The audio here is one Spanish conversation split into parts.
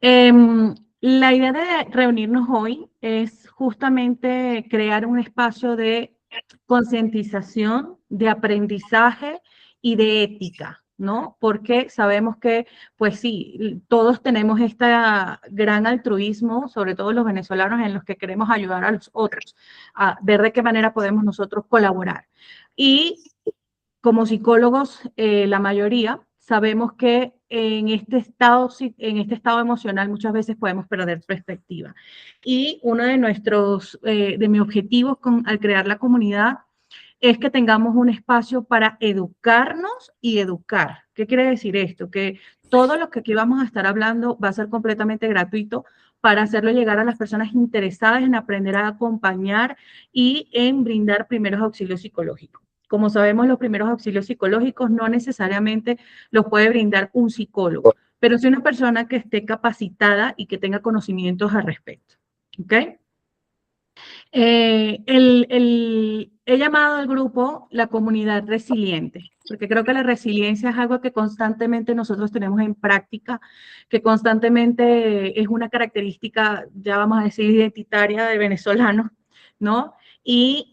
La idea de reunirnos hoy es justamente crear un espacio de concientización, de aprendizaje y de ética, ¿no? Porque sabemos que, pues sí, todos tenemos este gran altruismo, sobre todo los venezolanos, en los que queremos ayudar a los otros, a ver de qué manera podemos nosotros colaborar. Y como psicólogos, la mayoría sabemos que en este estado emocional muchas veces podemos perder perspectiva. Y uno de de mis objetivos al crear la comunidad es que tengamos un espacio para educarnos y educar. ¿Qué quiere decir esto? Que todo lo que aquí vamos a estar hablando va a ser completamente gratuito para hacerlo llegar a las personas interesadas en aprender a acompañar y en brindar primeros auxilios psicológicos. Como sabemos, los primeros auxilios psicológicos no necesariamente los puede brindar un psicólogo, pero sí una persona que esté capacitada y que tenga conocimientos al respecto. ¿Ok? He llamado al grupo la comunidad resiliente, porque creo que la resiliencia es algo que constantemente nosotros tenemos en práctica, que constantemente es una característica, ya vamos a decir, identitaria de venezolanos, ¿no? Y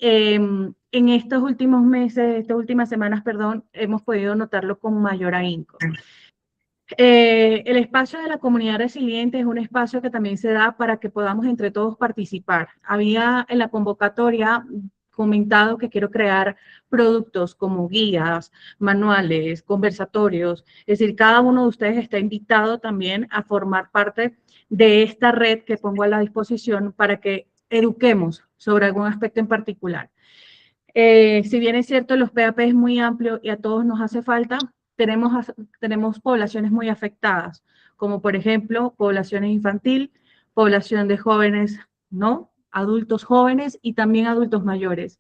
en estos últimos meses, estas últimas semanas, perdón, hemos podido notarlo con mayor ahínco. El espacio de la comunidad resiliente es un espacio que también se da para que podamos entre todos participar. Había en la convocatoria comentado que quiero crear productos como guías, manuales, conversatorios. Es decir, cada uno de ustedes está invitado también a formar parte de esta red que pongo a la disposición para que eduquemos sobre algún aspecto en particular. Si bien es cierto, los PAP es muy amplio y a todos nos hace falta, tenemos poblaciones muy afectadas, como por ejemplo poblaciones infantil, población de jóvenes, ¿no? Adultos jóvenes y también adultos mayores.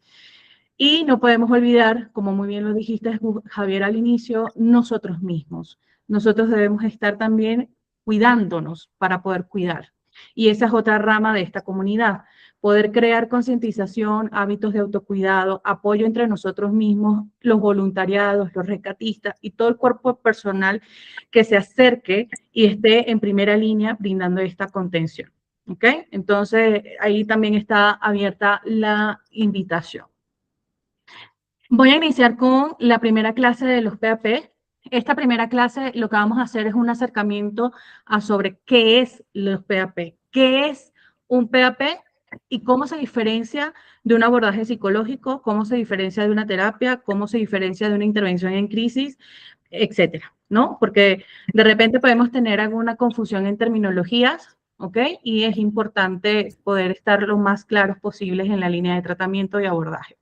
Y no podemos olvidar, como muy bien lo dijiste, Javier, al inicio, nosotros mismos. Nosotros debemos estar también cuidándonos para poder cuidar. Y esa es otra rama de esta comunidad, poder crear concientización, hábitos de autocuidado, apoyo entre nosotros mismos, los voluntariados, los rescatistas y todo el cuerpo personal que se acerque y esté en primera línea brindando esta contención. ¿Ok? Entonces, ahí también está abierta la invitación. Voy a iniciar con la primera clase de los PAP. Esta primera clase lo que vamos a hacer es un acercamiento a sobre qué es los PAP, qué es un PAP y cómo se diferencia de un abordaje psicológico, cómo se diferencia de una terapia, cómo se diferencia de una intervención en crisis, etcétera, ¿no? Porque de repente podemos tener alguna confusión en terminologías, ¿ok? Y es importante poder estar lo más claros posibles en la línea de tratamiento y abordaje.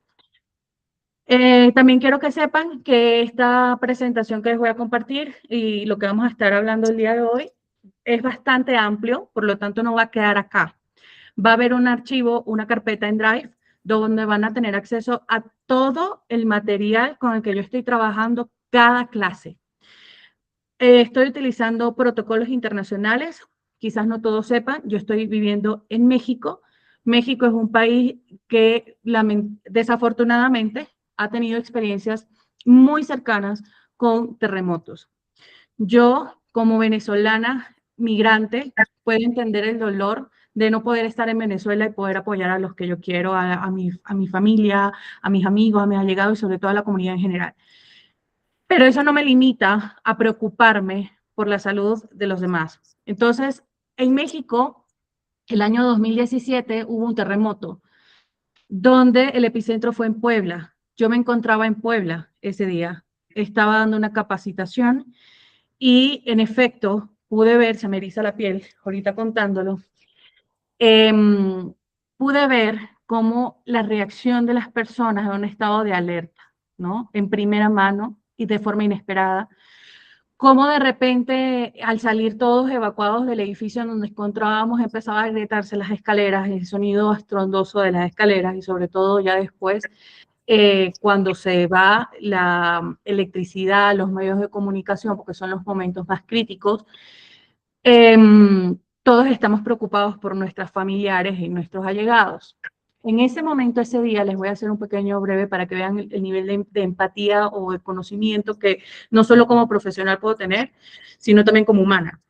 También quiero que sepan que esta presentación que les voy a compartir y lo que vamos a estar hablando el día de hoy es bastante amplio, por lo tanto no va a quedar acá. Va a haber un archivo, una carpeta en Drive, donde van a tener acceso a todo el material con el que yo estoy trabajando cada clase. Estoy utilizando protocolos internacionales, quizás no todos sepan, yo estoy viviendo en México. México es un país que desafortunadamente ha tenido experiencias muy cercanas con terremotos. Yo, como venezolana migrante, puedo entender el dolor de no poder estar en Venezuela y poder apoyar a los que yo quiero, a mi familia, a mis amigos, a mis allegados y sobre todo a la comunidad en general. Pero eso no me limita a preocuparme por la salud de los demás. Entonces, en México, el año 2017 hubo un terremoto donde el epicentro fue en Puebla. Yo me encontraba en Puebla ese día. Estaba dando una capacitación y en efecto pude ver, se me eriza la piel ahorita contándolo, pude ver cómo la reacción de las personas en un estado de alerta, ¿no? En primera mano y de forma inesperada, cómo de repente al salir todos evacuados del edificio en donde encontrábamos empezaba a gritarse las escaleras, el sonido estrondoso de las escaleras y sobre todo ya después cuando se va la electricidad, los medios de comunicación, porque son los momentos más críticos, todos estamos preocupados por nuestros familiares y nuestros allegados. En ese momento, ese día, les voy a hacer un pequeño breve para que vean el nivel de empatía o de conocimiento que no solo como profesional puedo tener, sino también como humana.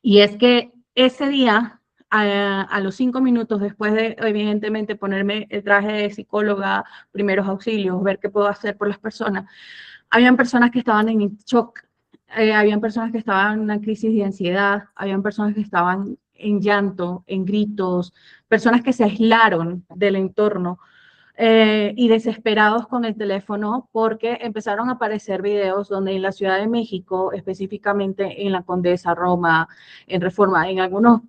Y es que ese día, a los 5 minutos después de, evidentemente, ponerme el traje de psicóloga, primeros auxilios, ver qué puedo hacer por las personas, habían personas que estaban en shock, habían personas que estaban en una crisis de ansiedad, habían personas que estaban en llanto, en gritos, personas que se aislaron del entorno y desesperados con el teléfono porque empezaron a aparecer videos donde en la Ciudad de México, específicamente en la Condesa, Roma, en Reforma, en algunos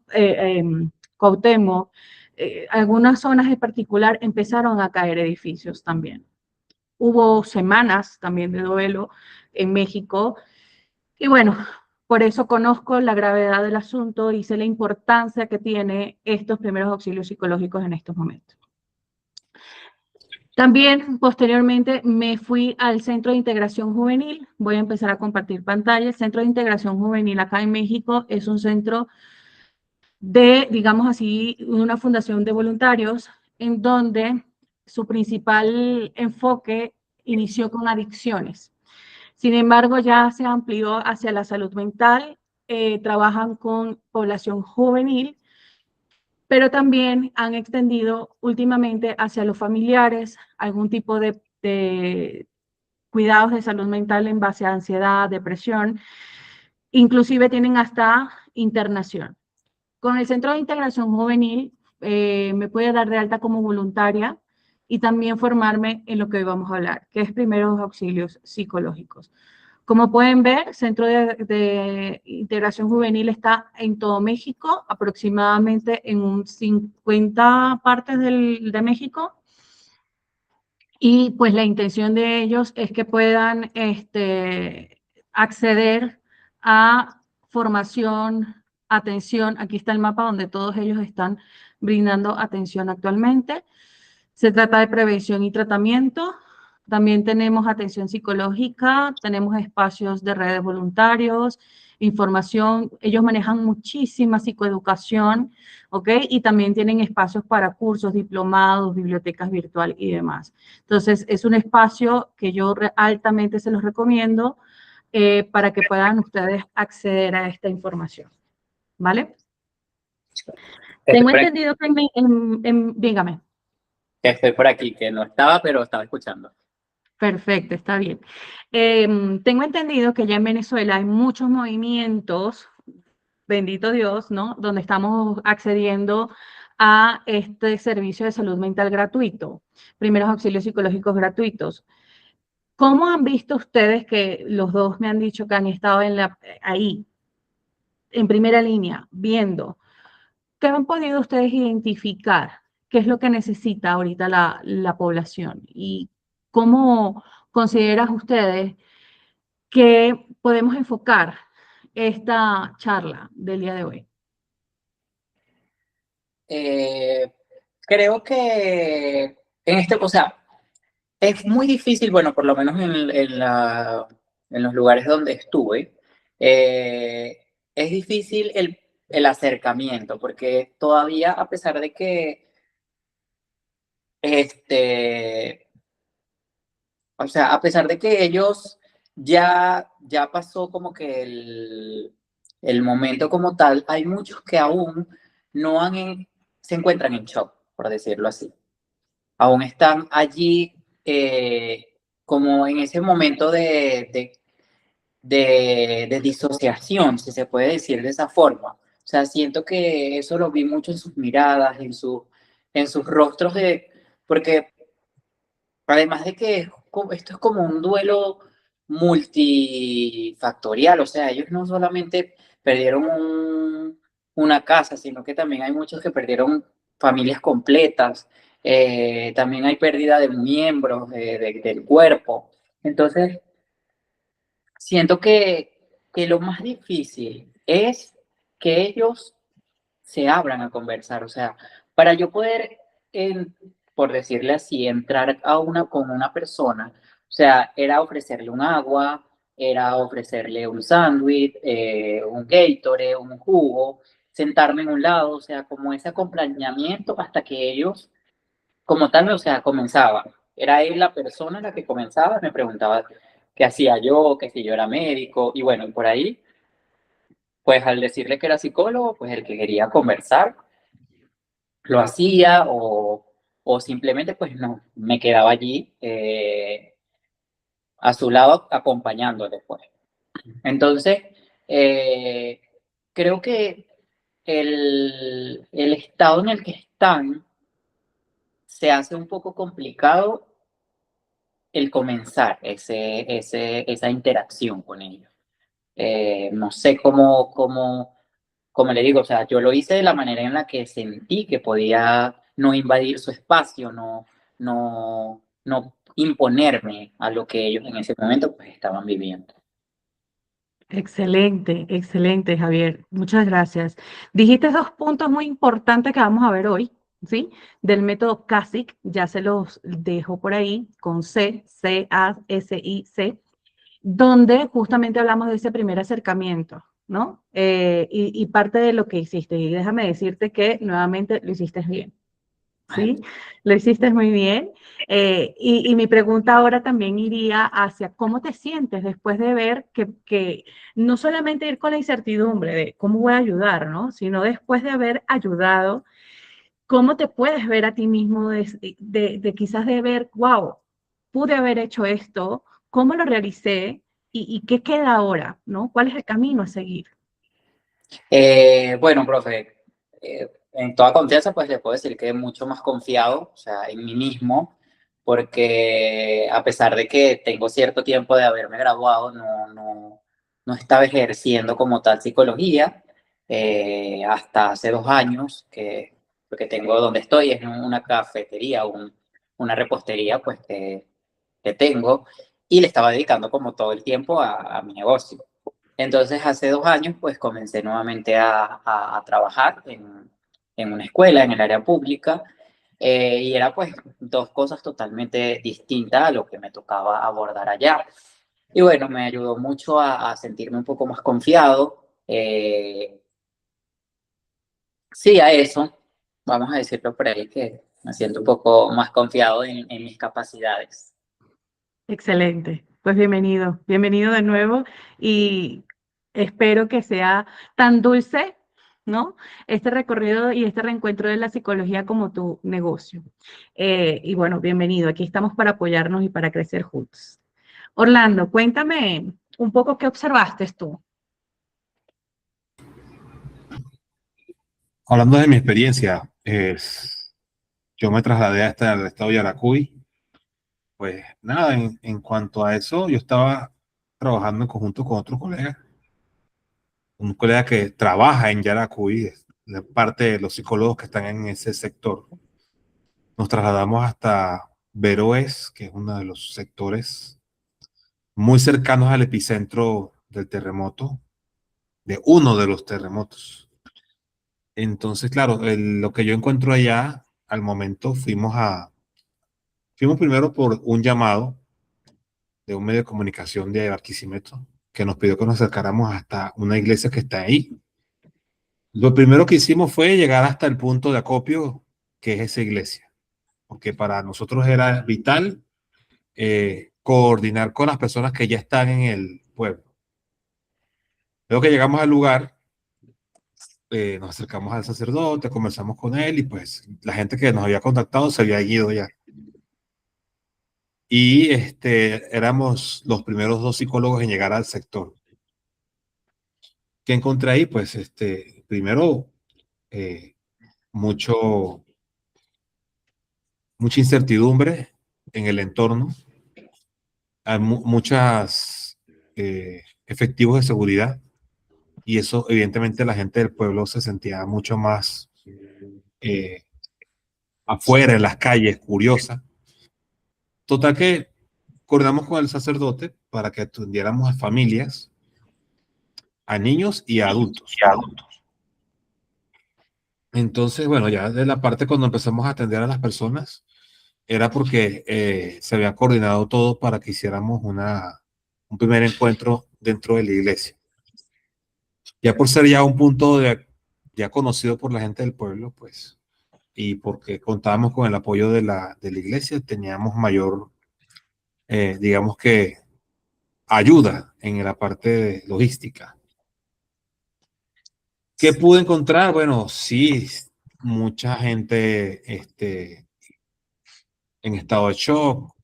Cuauhtémoc, algunas zonas en particular empezaron a caer edificios también. Hubo semanas también de duelo en México y bueno, por eso conozco la gravedad del asunto y sé la importancia que tiene estos primeros auxilios psicológicos en estos momentos. También posteriormente me fui al Centro de Integración Juvenil. Voy a empezar a compartir pantalla. El Centro de Integración Juvenil acá en México es un centro de, digamos así, una fundación de voluntarios en donde su principal enfoque inició con adicciones. Sin embargo, ya se amplió hacia la salud mental, trabajan con población juvenil, pero también han extendido últimamente hacia los familiares algún tipo de cuidados de salud mental en base a ansiedad, depresión, inclusive tienen hasta internación. Con el Centro de Integración Juvenil me puede dar de alta como voluntaria y también formarme en lo que hoy vamos a hablar, que es primeros auxilios psicológicos. Como pueden ver, Centro de Integración Juvenil está en todo México, aproximadamente en un 50 partes de México. Y pues la intención de ellos es que puedan acceder a formación, atención. Aquí está el mapa donde todos ellos están brindando atención actualmente. Se trata de prevención y tratamiento. También tenemos atención psicológica, tenemos espacios de redes voluntarios, información. Ellos manejan muchísima psicoeducación, ¿ok? Y también tienen espacios para cursos, diplomados, bibliotecas virtual y demás. Entonces, es un espacio que yo altamente se los recomiendo para que puedan ustedes acceder a esta información, ¿vale? Tengo entendido que dígame. Estoy por aquí, que no estaba, pero estaba escuchando. Perfecto, está bien. Tengo entendido que ya en Venezuela hay muchos movimientos, bendito Dios, ¿no? Donde estamos accediendo a este servicio de salud mental gratuito, primeros auxilios psicológicos gratuitos. ¿Cómo han visto ustedes que los dos me han dicho que han estado ahí, en primera línea, viendo? ¿Qué han podido ustedes identificar? ¿Qué es lo que necesita ahorita la población? ¿Y cómo consideran ustedes que podemos enfocar esta charla del día de hoy? Creo que en o sea, es muy difícil, bueno, por lo menos en los lugares donde estuve, es difícil el acercamiento, porque todavía, a pesar de que, este, o sea, a pesar de que ellos ya pasó como que el momento como tal, hay muchos que aún no se encuentran en shock, por decirlo así. Aún están allí como en ese momento de disociación, si se puede decir de esa forma. O sea, siento que eso lo vi mucho en sus miradas, en sus rostros, porque además de que esto es como un duelo multifactorial, o sea, ellos no solamente perdieron una casa, sino que también hay muchos que perdieron familias completas, también hay pérdida de miembros del cuerpo. Entonces, siento que lo más difícil es que ellos se abran a conversar. O sea, para yo poder, por decirle así, entrar con una persona, o sea, era ofrecerle un agua, era ofrecerle un sándwich, un Gatorade, un jugo, sentarme en un lado, o sea, como ese acompañamiento hasta que ellos, como tal, o sea, comenzaban. Era él la persona la que comenzaba, me preguntaba qué hacía yo, que si yo era médico, y bueno, por ahí pues al decirle que era psicólogo, pues el que quería conversar lo hacía o simplemente pues no, me quedaba allí a su lado acompañándole pues. Entonces, eh, creo que el estado en el que están se hace un poco complicado el comenzar esa interacción con ellos. No sé cómo le digo, o sea, yo lo hice de la manera en la que sentí que podía no invadir su espacio, no imponerme a lo que ellos en ese momento pues estaban viviendo. Excelente, excelente, Javier. Muchas gracias. Dijiste dos puntos muy importantes que vamos a ver hoy, ¿sí? Del método CASIC, ya se los dejo por ahí con C-A-S-I-C, donde justamente hablamos de ese primer acercamiento, ¿no? Y parte de lo que hiciste. Y déjame decirte que nuevamente lo hiciste bien. Sí, lo hiciste muy bien. Y mi pregunta ahora también iría hacia cómo te sientes después de ver que no solamente ir con la incertidumbre de cómo voy a ayudar, ¿no? Sino después de haber ayudado, cómo te puedes ver a ti mismo de quizás de ver, wow, pude haber hecho esto, cómo lo realicé y qué queda ahora, ¿no? ¿Cuál es el camino a seguir? Bueno, profe, en toda confianza, pues le puedo decir que mucho más confiado, o sea, en mí mismo, porque a pesar de que tengo cierto tiempo de haberme graduado, no estaba ejerciendo como tal psicología hasta hace 2 años, que lo que tengo donde estoy es una cafetería, una repostería, pues que tengo, y le estaba dedicando como todo el tiempo a mi negocio. Entonces, hace 2 años, pues comencé nuevamente a trabajar en una escuela, en el área pública, y era pues dos cosas totalmente distintas a lo que me tocaba abordar allá. Y bueno, me ayudó mucho a sentirme un poco más confiado. Sí, a eso, vamos a decirlo por ahí, que me siento un poco más confiado en mis capacidades. Excelente. Pues bienvenido, bienvenido de nuevo y espero que sea tan dulce, ¿no? Este recorrido y este reencuentro de la psicología como tu negocio. Y bueno, bienvenido. Aquí estamos para apoyarnos y para crecer juntos. Orlando, cuéntame un poco qué observaste tú. Hablando de mi experiencia, yo me trasladé hasta el estado de Yaracuy. Pues nada, en cuanto a eso, yo estaba trabajando en conjunto con otro colega, un colega que trabaja en Yaracuy, es de parte de los psicólogos que están en ese sector. Nos trasladamos hasta Veroes, que es uno de los sectores muy cercanos al epicentro del terremoto, de uno de los terremotos. Entonces, claro, lo que yo encuentro allá, al momento fuimos primero por un llamado de un medio de comunicación de Barquisimeto que nos pidió que nos acercáramos hasta una iglesia que está ahí. Lo primero que hicimos fue llegar hasta el punto de acopio, que es esa iglesia, porque para nosotros era vital coordinar con las personas que ya están en el pueblo. Luego que llegamos al lugar, nos acercamos al sacerdote, conversamos con él y pues la gente que nos había contactado se había ido ya. Y éramos los primeros dos psicólogos en llegar al sector. ¿Qué encontré ahí? Pues primero, eh, mucho, mucha incertidumbre en el entorno, hay muchas efectivos de seguridad y eso evidentemente la gente del pueblo se sentía mucho más eh, afuera en las calles, curiosa. Total que acordamos con el sacerdote para que atendiéramos a familias, a niños y a adultos. Entonces, bueno, ya de la parte cuando empezamos a atender a las personas, era porque se había coordinado todo para que hiciéramos un primer encuentro dentro de la iglesia. Ya por ser ya un punto ya conocido por la gente del pueblo, pues, y porque contábamos con el apoyo de la iglesia, teníamos mayor, digamos que, ayuda en la parte de logística. ¿Qué pude encontrar? Bueno, sí, mucha gente en estado de shock,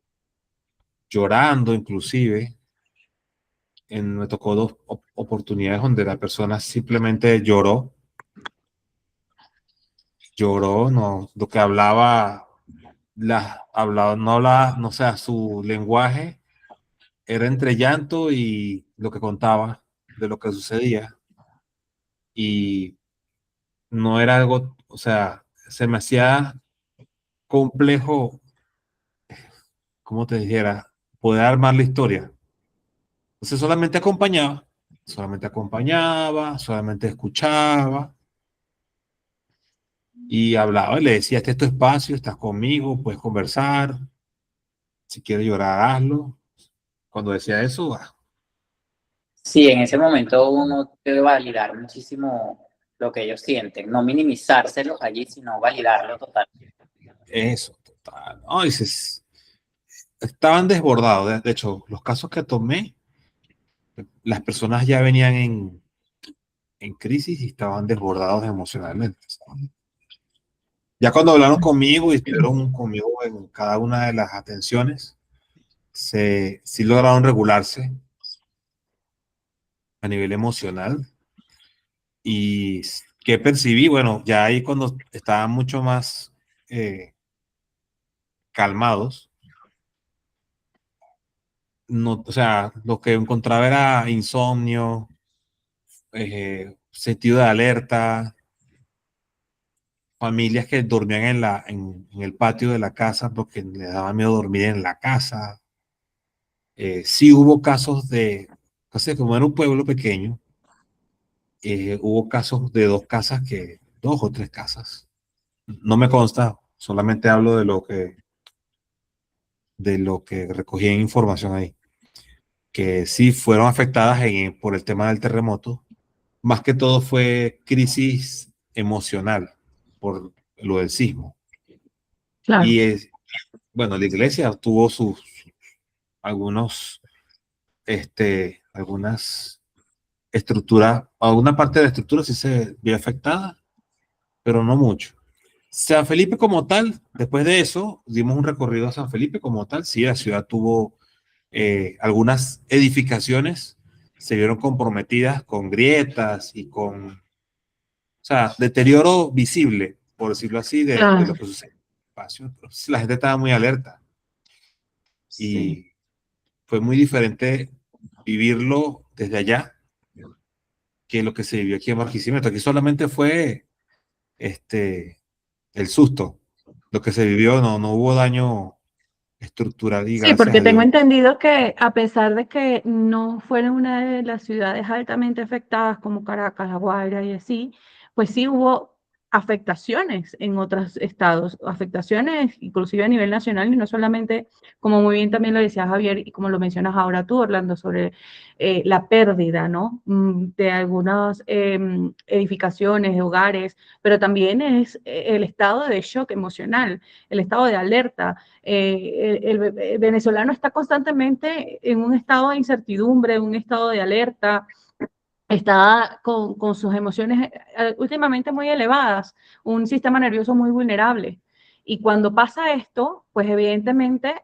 llorando inclusive. Me tocó dos oportunidades donde la persona simplemente lloró, no, lo que hablaba, no hablaba, no sé, su lenguaje era entre llanto y lo que contaba de lo que sucedía. Y no era algo, o sea, se me hacía complejo, como te dijera, poder armar la historia. Entonces solamente acompañaba, solamente escuchaba y hablaba y le decía, este es tu espacio, estás conmigo, puedes conversar, si quieres llorar, hazlo. Cuando decía eso, Sí, en ese momento uno debe validar muchísimo lo que ellos sienten, no minimizárselos allí, sino validarlo total. eso, total. No, estaban desbordados. De hecho, los casos que tomé, las personas ya venían en crisis y estaban desbordados emocionalmente. Ya cuando hablaron conmigo y estuvieron conmigo en cada una de las atenciones, sí lograron regularse a nivel emocional. Y que percibí, bueno, ya ahí cuando estaban mucho más calmados, no, o sea, lo que encontraba era insomnio, sentido de alerta, familias que dormían en el patio de la casa porque les daba miedo dormir en la casa. Sí hubo casos o sea, como era un pueblo pequeño, hubo casos de dos o tres casas. No me consta, solamente hablo de lo que recogí en información ahí, que sí fueron afectadas por el tema del terremoto. Más que todo fue crisis emocional por lo del sismo. Claro. Y bueno, la iglesia tuvo algunos, algunas estructuras, alguna parte de la estructura sí se vio afectada, pero no mucho. San Felipe como tal, después de eso, dimos un recorrido a San Felipe como tal. Sí, la ciudad tuvo algunas edificaciones, se vieron comprometidas con grietas y con, o sea, deterioro visible, por decirlo así, de lo Claro, que sucede en el espacio. Entonces, la gente estaba muy alerta sí. y fue muy diferente vivirlo desde allá que lo que se vivió aquí en Barquisimeto. Aquí solamente fue el susto. Lo que se vivió no hubo daño estructural y Sí, gracias porque a tengo Dios. entendido que a pesar de que no fueron una de las ciudades altamente afectadas como Caracas, La Guaira y así, pues sí hubo afectaciones en otros estados, afectaciones inclusive a nivel nacional y no solamente, como muy bien también lo decía Javier y como lo mencionas ahora tú, Orlando, sobre la pérdida, ¿no? De algunas edificaciones, de hogares, pero también es el estado de shock emocional, el estado de alerta. El venezolano está constantemente en un estado de incertidumbre, en un estado de alerta, está con sus emociones últimamente muy elevadas, un sistema nervioso muy vulnerable. Y cuando pasa esto, pues evidentemente,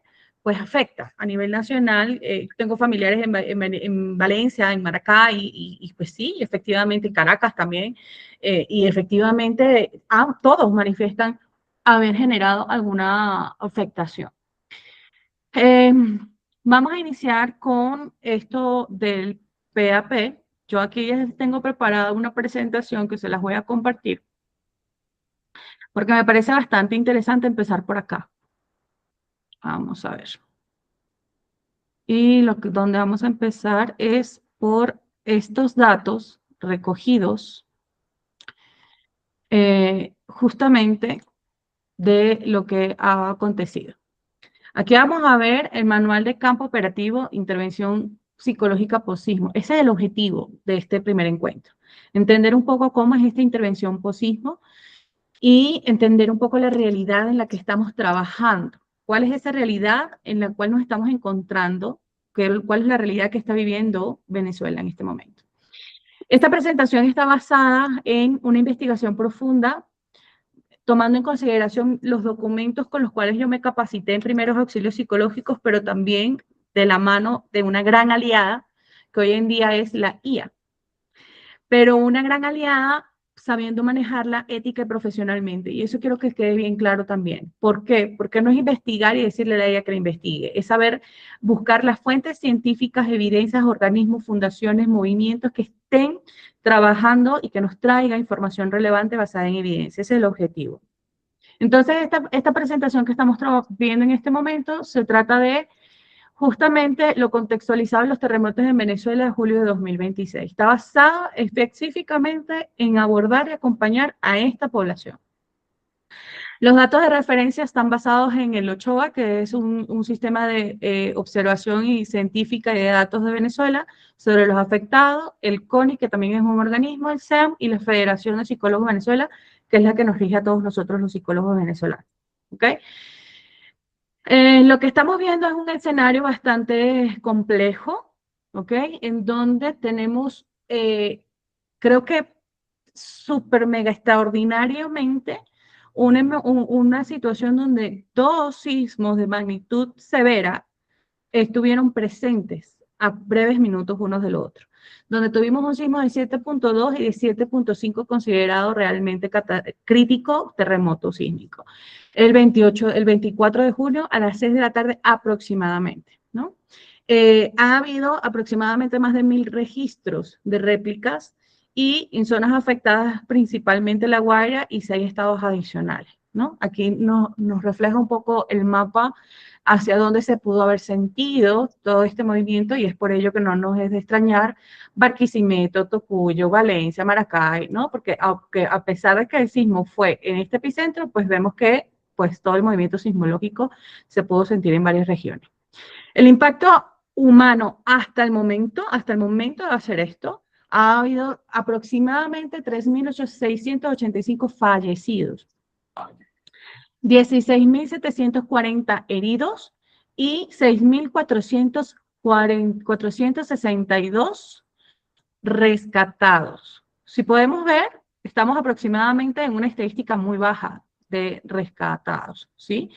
pues afecta a nivel nacional. Tengo familiares en Valencia, en Maracay, y pues sí, efectivamente, en Caracas también, y efectivamente todos manifiestan haber generado alguna afectación. Eh, Vamos a iniciar con esto del PAP. Yo aquí ya tengo preparada una presentación que se las voy a compartir porque me parece bastante interesante empezar por acá. Vamos a ver. Y donde vamos a empezar es por estos datos recogidos justamente de lo que ha acontecido. Aquí vamos a ver el manual de campo operativo, intervención psicológica post-sismo. Ese es el objetivo de este primer encuentro. Entender un poco cómo es esta intervención post-sismo y entender un poco la realidad en la que estamos trabajando. ¿Cuál es esa realidad en la cual nos estamos encontrando? ¿Cuál es la realidad que está viviendo Venezuela en este momento? Esta presentación está basada en una investigación profunda, tomando en consideración los documentos con los cuales yo me capacité en primeros auxilios psicológicos, pero también de la mano de una gran aliada, que hoy en día es la IA. Pero una gran aliada sabiendo manejarla ética y profesionalmente. Y eso quiero que quede bien claro también. ¿Por qué? Porque no es investigar y decirle a la IA que la investigue. Es saber buscar las fuentes científicas, evidencias, organismos, fundaciones, movimientos que estén trabajando y que nos traiga información relevante basada en evidencia. Ese es el objetivo. Entonces, esta presentación que estamos viendo en este momento se trata de justamente lo contextualizado en los terremotos en Venezuela de julio de 2026. Está basado específicamente en abordar y acompañar a esta población. Los datos de referencia están basados en el OCHOA, que es un sistema de observación y científica y de datos de Venezuela sobre los afectados, el CONI, que también es un organismo, el SEAM, y la Federación de Psicólogos de Venezuela, que es la que nos rige a todos nosotros los psicólogos venezolanos. ¿Ok? Lo que estamos viendo es un escenario bastante complejo, ¿ok? En donde tenemos, creo que súper mega extraordinariamente, una situación donde 2 sismos de magnitud severa estuvieron presentes a breves minutos unos del otro, donde tuvimos un sismo de 7.2 y de 7.5 considerado realmente crítico terremoto sísmico. El 24 de junio a las 6 de la tarde aproximadamente, ¿no? Ha habido aproximadamente más de 1000 registros de réplicas y en zonas afectadas principalmente La Guaira y 6 estados adicionales, ¿no? Aquí nos refleja un poco el mapa hacia dónde se pudo haber sentido todo este movimiento y es por ello que no nos es de extrañar Barquisimeto, Tocuyo, Valencia, Maracay, ¿no? Porque aunque a pesar de que el sismo fue en este epicentro, pues vemos que pues todo el movimiento sismológico se pudo sentir en varias regiones. El impacto humano hasta el momento de hacer esto, ha habido aproximadamente 3.685 fallecidos, 16.740 heridos y 6.462 rescatados. Si podemos ver, estamos aproximadamente en una estadística muy baja de rescatados, ¿sí?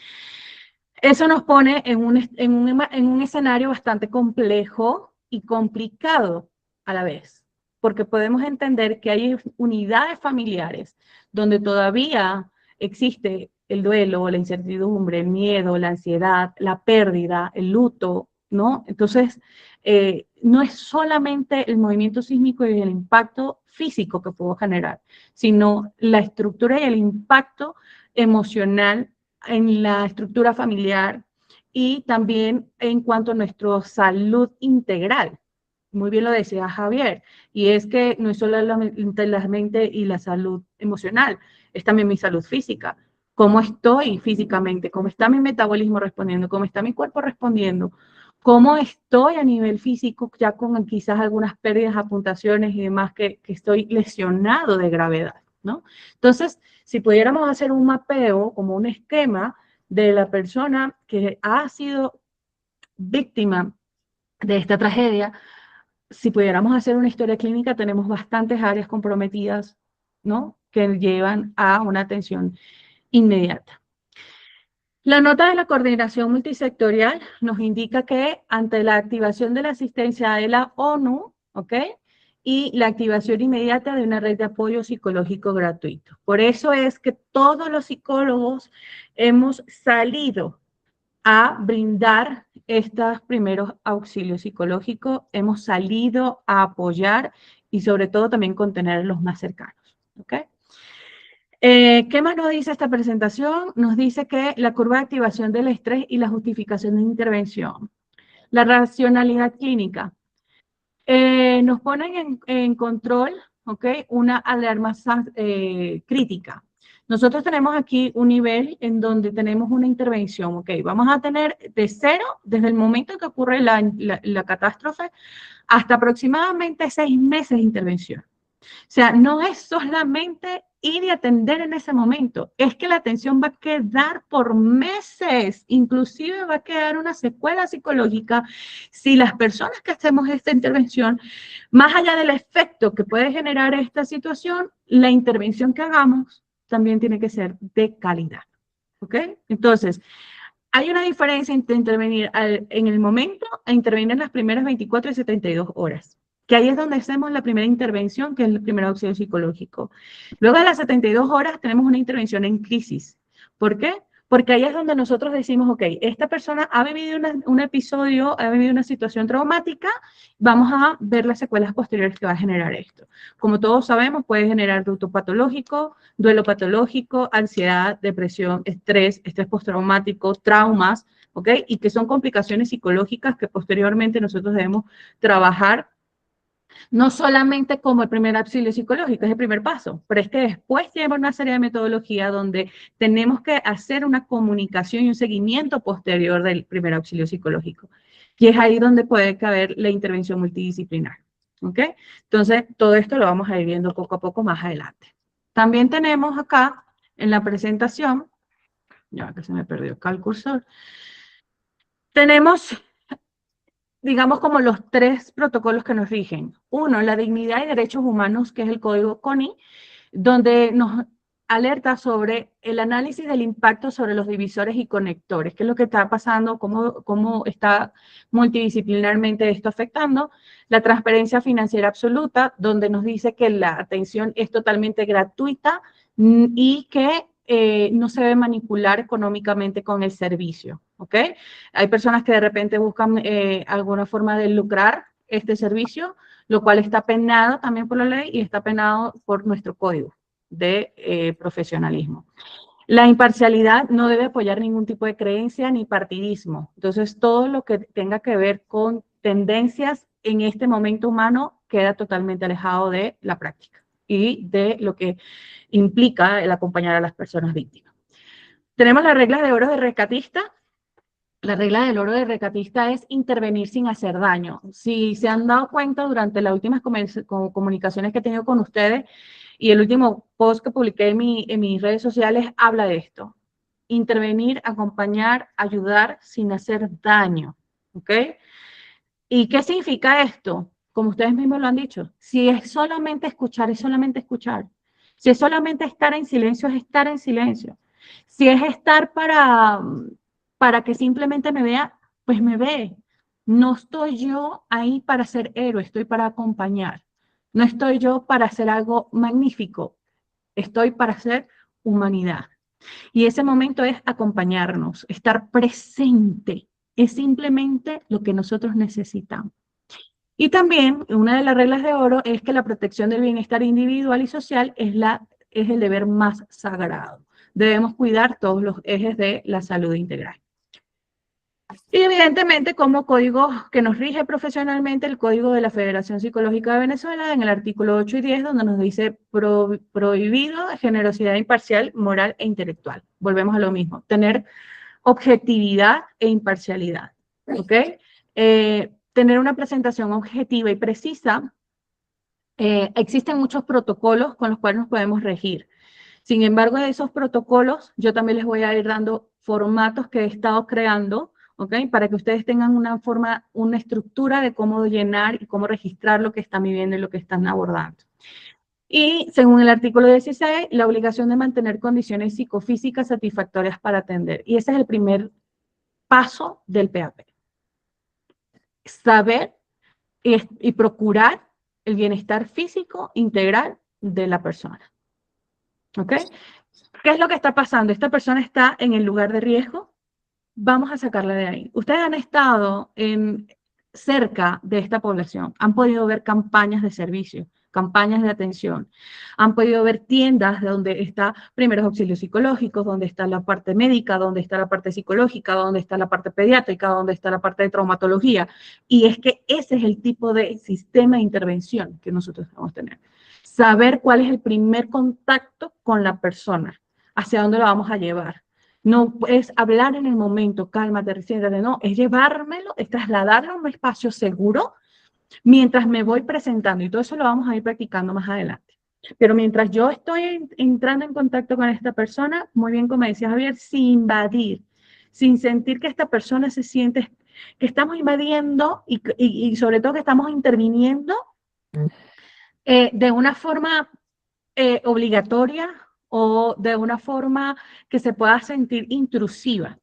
Eso nos pone en un escenario bastante complejo y complicado a la vez, porque podemos entender que hay unidades familiares donde todavía existe el duelo, la incertidumbre, el miedo, la ansiedad, la pérdida, el luto, ¿no? Entonces, no es solamente el movimiento sísmico y el impacto físico que pudo generar, sino la estructura y el impacto emocional en la estructura familiar y también en cuanto a nuestra salud integral. Muy bien lo decía Javier, y es que no es solo la mente y la salud emocional, es también mi salud física. ¿Cómo estoy físicamente? ¿Cómo está mi metabolismo respondiendo? ¿Cómo está mi cuerpo respondiendo? ¿Cómo estoy a nivel físico ya con quizás algunas pérdidas, apuntaciones y demás que estoy lesionado de gravedad, ¿no? Entonces, si pudiéramos hacer un mapeo, como un esquema de la persona que ha sido víctima de esta tragedia, si pudiéramos hacer una historia clínica, tenemos bastantes áreas comprometidas, ¿no? Que llevan a una atención inmediata. La nota de la coordinación multisectorial nos indica que ante la activación de la asistencia de la ONU, ¿ok? Y la activación inmediata de una red de apoyo psicológico gratuito. Por eso es que todos los psicólogos hemos salido a brindar estos primeros auxilios psicológicos, hemos salido a apoyar y sobre todo también contener a los más cercanos, ¿ok? ¿Qué más nos dice esta presentación? Nos dice que la curva de activación del estrés y la justificación de intervención. La racionalidad clínica. Nos ponen en control, ¿ok? Una alarma crítica. Nosotros tenemos aquí un nivel en donde tenemos una intervención, ¿ok? Vamos a tener de 0, desde el momento en que ocurre la catástrofe, hasta aproximadamente 6 meses de intervención. O sea, no es solamente y de atender en ese momento. Es que la atención va a quedar por meses, inclusive va a quedar una secuela psicológica si las personas que hacemos esta intervención, más allá del efecto que puede generar esta situación, la intervención que hagamos también tiene que ser de calidad. ¿Ok? Entonces, hay una diferencia entre intervenir en el momento e intervenir en las primeras 24 y 72 horas, que ahí es donde hacemos la primera intervención, que es el primer auxilio psicológico. Luego de las 72 horas tenemos una intervención en crisis. ¿Por qué? Porque ahí es donde nosotros decimos, ok, esta persona ha vivido un episodio, ha vivido una situación traumática, vamos a ver las secuelas posteriores que va a generar esto. Como todos sabemos, puede generar luto patológico, duelo patológico, ansiedad, depresión, estrés postraumático, traumas, ¿ok? Y que son complicaciones psicológicas que posteriormente nosotros debemos trabajar no solamente como el primer auxilio psicológico, es el primer paso, pero es que después lleva una serie de metodología donde tenemos que hacer una comunicación y un seguimiento posterior del primer auxilio psicológico. Y es ahí donde puede caber la intervención multidisciplinar. ¿Ok? Entonces, todo esto lo vamos a ir viendo poco a poco más adelante. También tenemos acá en la presentación, ya que se me perdió acá el cursor, tenemos, digamos, como los 3 protocolos que nos rigen. Uno, la dignidad y derechos humanos, que es el código CONI, donde nos alerta sobre el análisis del impacto sobre los divisores y conectores, qué es lo que está pasando, cómo está multidisciplinarmente esto afectando. La transparencia financiera absoluta, donde nos dice que la atención es totalmente gratuita y que no se debe manipular económicamente con el servicio, ¿ok? Hay personas que de repente buscan alguna forma de lucrar este servicio, lo cual está penado también por la ley y está penado por nuestro código de profesionalismo. La imparcialidad no debe apoyar ningún tipo de creencia ni partidismo. Entonces, todo lo que tenga que ver con tendencias en este momento humano queda totalmente alejado de la práctica y de lo que implica el acompañar a las personas víctimas. Tenemos las reglas de oro de rescatista. La regla del oro de rescatista es intervenir sin hacer daño. Si se han dado cuenta durante las últimas comunicaciones que he tenido con ustedes y el último post que publiqué en mis redes sociales habla de esto. Intervenir, acompañar, ayudar sin hacer daño. ¿Ok? ¿Y qué significa esto? Como ustedes mismos lo han dicho, si es solamente escuchar, es solamente escuchar. Si es solamente estar en silencio, es estar en silencio. Si es estar para que simplemente me vea, pues me ve. No estoy yo ahí para ser héroe, estoy para acompañar. No estoy yo para hacer algo magnífico, estoy para hacer humanidad. Y ese momento es acompañarnos, estar presente. Es simplemente lo que nosotros necesitamos. Y también una de las reglas de oro es que la protección del bienestar individual y social es el deber más sagrado. Debemos cuidar todos los ejes de la salud integral. Y evidentemente, como código que nos rige profesionalmente, el código de la Federación Psicológica de Venezuela, en el artículo 8 y 10, donde nos dice prohibido generosidad imparcial, moral e intelectual. Volvemos a lo mismo, tener objetividad e imparcialidad, ¿ok? Tener una presentación objetiva y precisa. Existen muchos protocolos con los cuales nos podemos regir. Sin embargo, de esos protocolos, yo también les voy a ir dando formatos que he estado creando, ¿ok? Para que ustedes tengan una forma, una estructura de cómo llenar y cómo registrar lo que están viviendo y lo que están abordando. Y según el artículo 16, la obligación de mantener condiciones psicofísicas satisfactorias para atender. Y ese es el primer paso del PAP. Saber y procurar el bienestar físico integral de la persona. ¿Ok? ¿Qué es lo que está pasando? Esta persona está en el lugar de riesgo. Vamos a sacarla de ahí. Ustedes han estado cerca de esta población. Han podido ver campañas de servicio, campañas de atención. Han podido ver tiendas donde está primeros auxilios psicológicos, donde está la parte médica, donde está la parte psicológica, donde está la parte pediátrica, donde está la parte de traumatología. Y es que ese es el tipo de sistema de intervención que nosotros debemos tener. Saber cuál es el primer contacto con la persona, hacia dónde la vamos a llevar. No es hablar en el momento, cálmate, resiéntate, no, es llevármelo, es trasladarlo a un espacio seguro mientras me voy presentando, y todo eso lo vamos a ir practicando más adelante. Pero mientras yo estoy entrando en contacto con esta persona, muy bien como decía Javier, sin invadir, sin sentir que esta persona se siente que estamos invadiendo y sobre todo que estamos interviniendo de una forma obligatoria o de una forma que se pueda sentir intrusiva.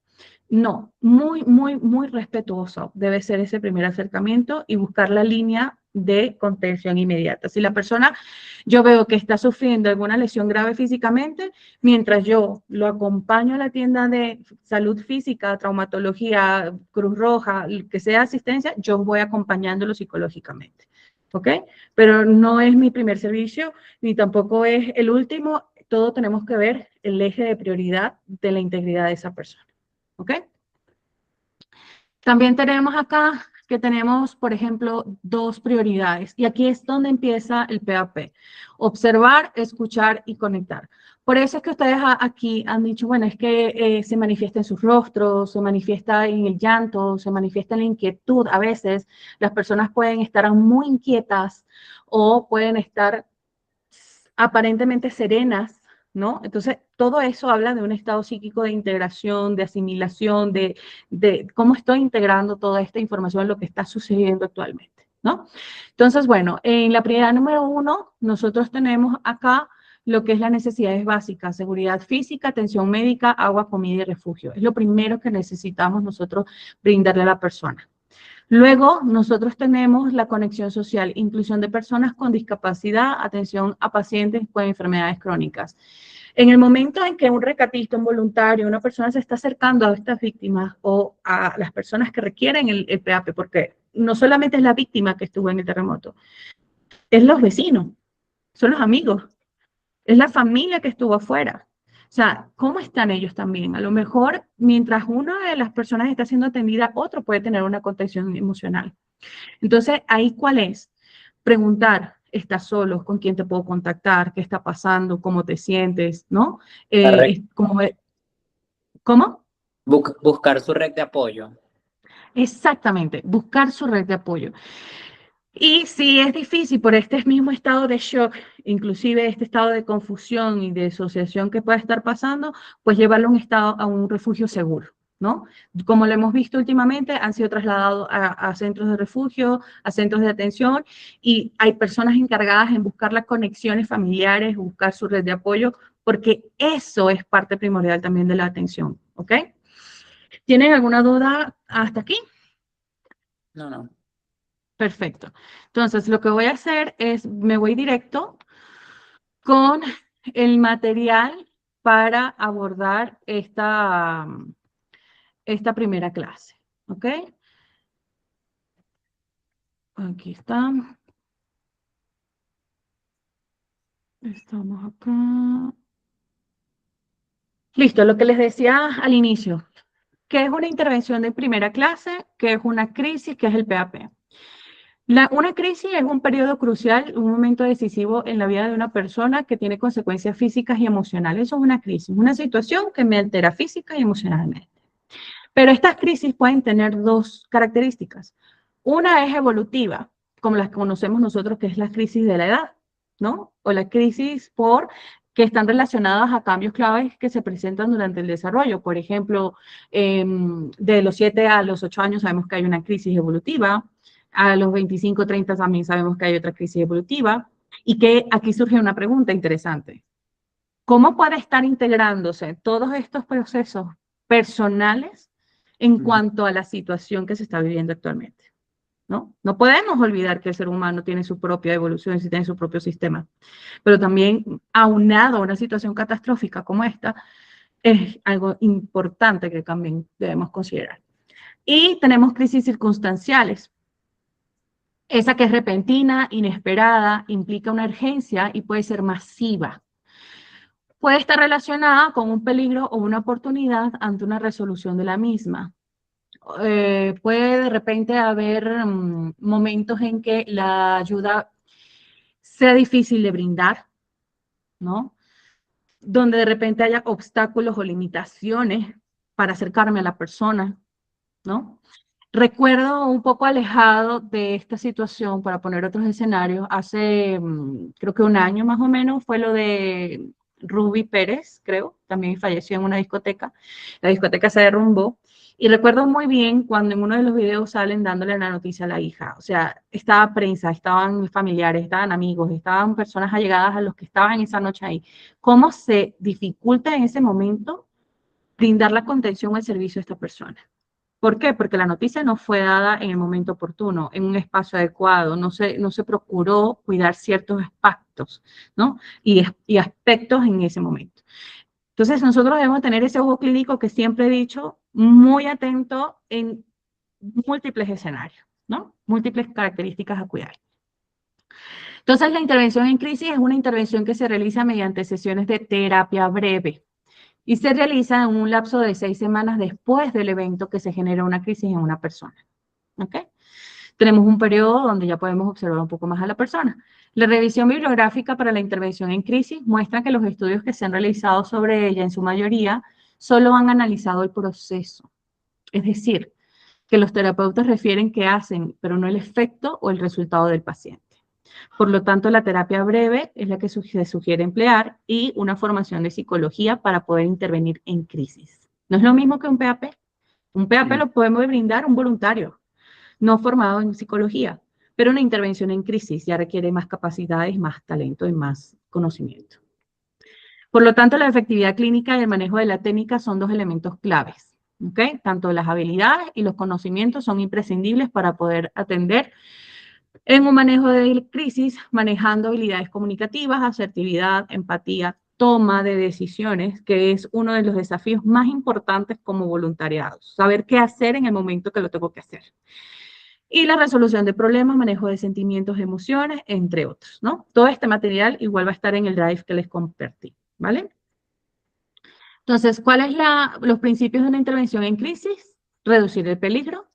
No, muy, muy, muy respetuoso debe ser ese primer acercamiento y buscar la línea de contención inmediata. Si la persona, yo veo que está sufriendo alguna lesión grave físicamente, mientras yo lo acompaño a la tienda de salud física, traumatología, Cruz Roja, que sea asistencia, yo voy acompañándolo psicológicamente. ¿Ok? Pero no es mi primer servicio, ni tampoco es el último. Todo tenemos que ver el eje de prioridad de la integridad de esa persona. ¿Ok? También tenemos acá que tenemos, por ejemplo, dos prioridades. Y aquí es donde empieza el PAP. Observar, escuchar y conectar. Por eso es que ustedes aquí han dicho, bueno, es que se manifiesta en sus rostros, se manifiesta en el llanto, se manifiesta en la inquietud. A veces las personas pueden estar muy inquietas o pueden estar aparentemente serenas, ¿no? Entonces, todo eso habla de un estado psíquico de integración, de asimilación, de cómo estoy integrando toda esta información en lo que está sucediendo actualmente, ¿no? Entonces, bueno, en la prioridad número 1, nosotros tenemos acá lo que es las necesidades básicas, seguridad física, atención médica, agua, comida y refugio. Es lo primero que necesitamos nosotros brindarle a la persona. Luego, nosotros tenemos la conexión social, inclusión de personas con discapacidad, atención a pacientes con enfermedades crónicas. En el momento en que un rescatista, un voluntario, una persona se está acercando a estas víctimas o a las personas que requieren el PAP, porque no solamente es la víctima que estuvo en el terremoto, es los vecinos, son los amigos, es la familia que estuvo afuera. O sea, ¿cómo están ellos también? A lo mejor, mientras una de las personas está siendo atendida, otro puede tener una contención emocional. Entonces, ¿ahí cuál es? Preguntar, ¿estás solo? ¿Con quién te puedo contactar? ¿Qué está pasando? ¿Cómo te sientes? ¿No? ¿Cómo? Buscar su red de apoyo. Exactamente, buscar su red de apoyo. Y si es difícil por este mismo estado de shock, inclusive este estado de confusión y de disociación que puede estar pasando, pues llevarlo a un refugio seguro, ¿no? Como lo hemos visto últimamente, han sido trasladados a centros de refugio, a centros de atención, y hay personas encargadas en buscar las conexiones familiares, buscar su red de apoyo, porque eso es parte primordial también de la atención, ¿ok? ¿Tienen alguna duda hasta aquí? No, no. Perfecto. Entonces, lo que voy a hacer es, me voy directo con el material para abordar esta primera clase. ¿Ok? Aquí está. Estamos acá. Listo, lo que les decía al inicio. ¿Qué es una intervención de primera clase? ¿Qué es una crisis? ¿Qué es el PAP? Una crisis es un periodo crucial, un momento decisivo en la vida de una persona que tiene consecuencias físicas y emocionales. Eso es una crisis, una situación que me altera física y emocionalmente. Pero estas crisis pueden tener dos características. Una es evolutiva, como las que conocemos nosotros, que es la crisis de la edad, ¿no? O la crisis que están relacionadas a cambios claves que se presentan durante el desarrollo. Por ejemplo, de los 7 a los 8 años sabemos que hay una crisis evolutiva, a los 25, 30 también sabemos que hay otra crisis evolutiva, y que aquí surge una pregunta interesante. ¿Cómo puede estar integrándose todos estos procesos personales en cuanto a la situación que se está viviendo actualmente? ¿No? No podemos olvidar que el ser humano tiene su propia evolución y tiene su propio sistema, pero también aunado a una situación catastrófica como esta, es algo importante que también debemos considerar. Y tenemos crisis circunstanciales. Esa que es repentina, inesperada, implica una urgencia y puede ser masiva. Puede estar relacionada con un peligro o una oportunidad ante una resolución de la misma. Puede de repente haber momentos en que la ayuda sea difícil de brindar, ¿no? Donde de repente haya obstáculos o limitaciones para acercarme a la persona, ¿no? Recuerdo un poco alejado de esta situación, para poner otros escenarios, hace creo que un año más o menos, fue lo de Ruby Pérez, creo, también falleció en una discoteca. La discoteca se derrumbó. Y recuerdo muy bien cuando en uno de los videos salen dándole la noticia a la hija. O sea, estaba prensa, estaban familiares, estaban amigos, estaban personas allegadas a los que estaban esa noche ahí. ¿Cómo se dificulta en ese momento brindar la contención o el servicio a esta persona? ¿Por qué? Porque la noticia no fue dada en el momento oportuno, en un espacio adecuado, no se procuró cuidar ciertos aspectos, ¿no? Y aspectos en ese momento. Entonces, nosotros debemos tener ese ojo clínico que siempre he dicho, muy atento en múltiples escenarios, ¿no? Múltiples características a cuidar. Entonces, la intervención en crisis es una intervención que se realiza mediante sesiones de terapia breve y se realiza en un lapso de 6 semanas después del evento que se genera una crisis en una persona. ¿Ok? Tenemos un periodo donde ya podemos observar un poco más a la persona. La revisión bibliográfica para la intervención en crisis muestra que los estudios que se han realizado sobre ella, en su mayoría, solo han analizado el proceso. Es decir, que los terapeutas refieren qué hacen, pero no el efecto o el resultado del paciente. Por lo tanto, la terapia breve es la que se sugiere emplear y una formación de psicología para poder intervenir en crisis. No es lo mismo que un PAP. Un PAP lo podemos brindar un voluntario, no formado en psicología, pero una intervención en crisis ya requiere más capacidades, más talento y más conocimiento. Por lo tanto, la efectividad clínica y el manejo de la técnica son dos elementos claves. ¿Okay? Tanto las habilidades y los conocimientos son imprescindibles para poder atender en un manejo de crisis, manejando habilidades comunicativas, asertividad, empatía, toma de decisiones, que es uno de los desafíos más importantes como voluntariados. Saber qué hacer en el momento que lo tengo que hacer. Y la resolución de problemas, manejo de sentimientos, emociones, entre otros, ¿no? Todo este material igual va a estar en el drive que les compartí, ¿vale? Entonces, ¿cuáles son los principios de una intervención en crisis? Reducir el peligro,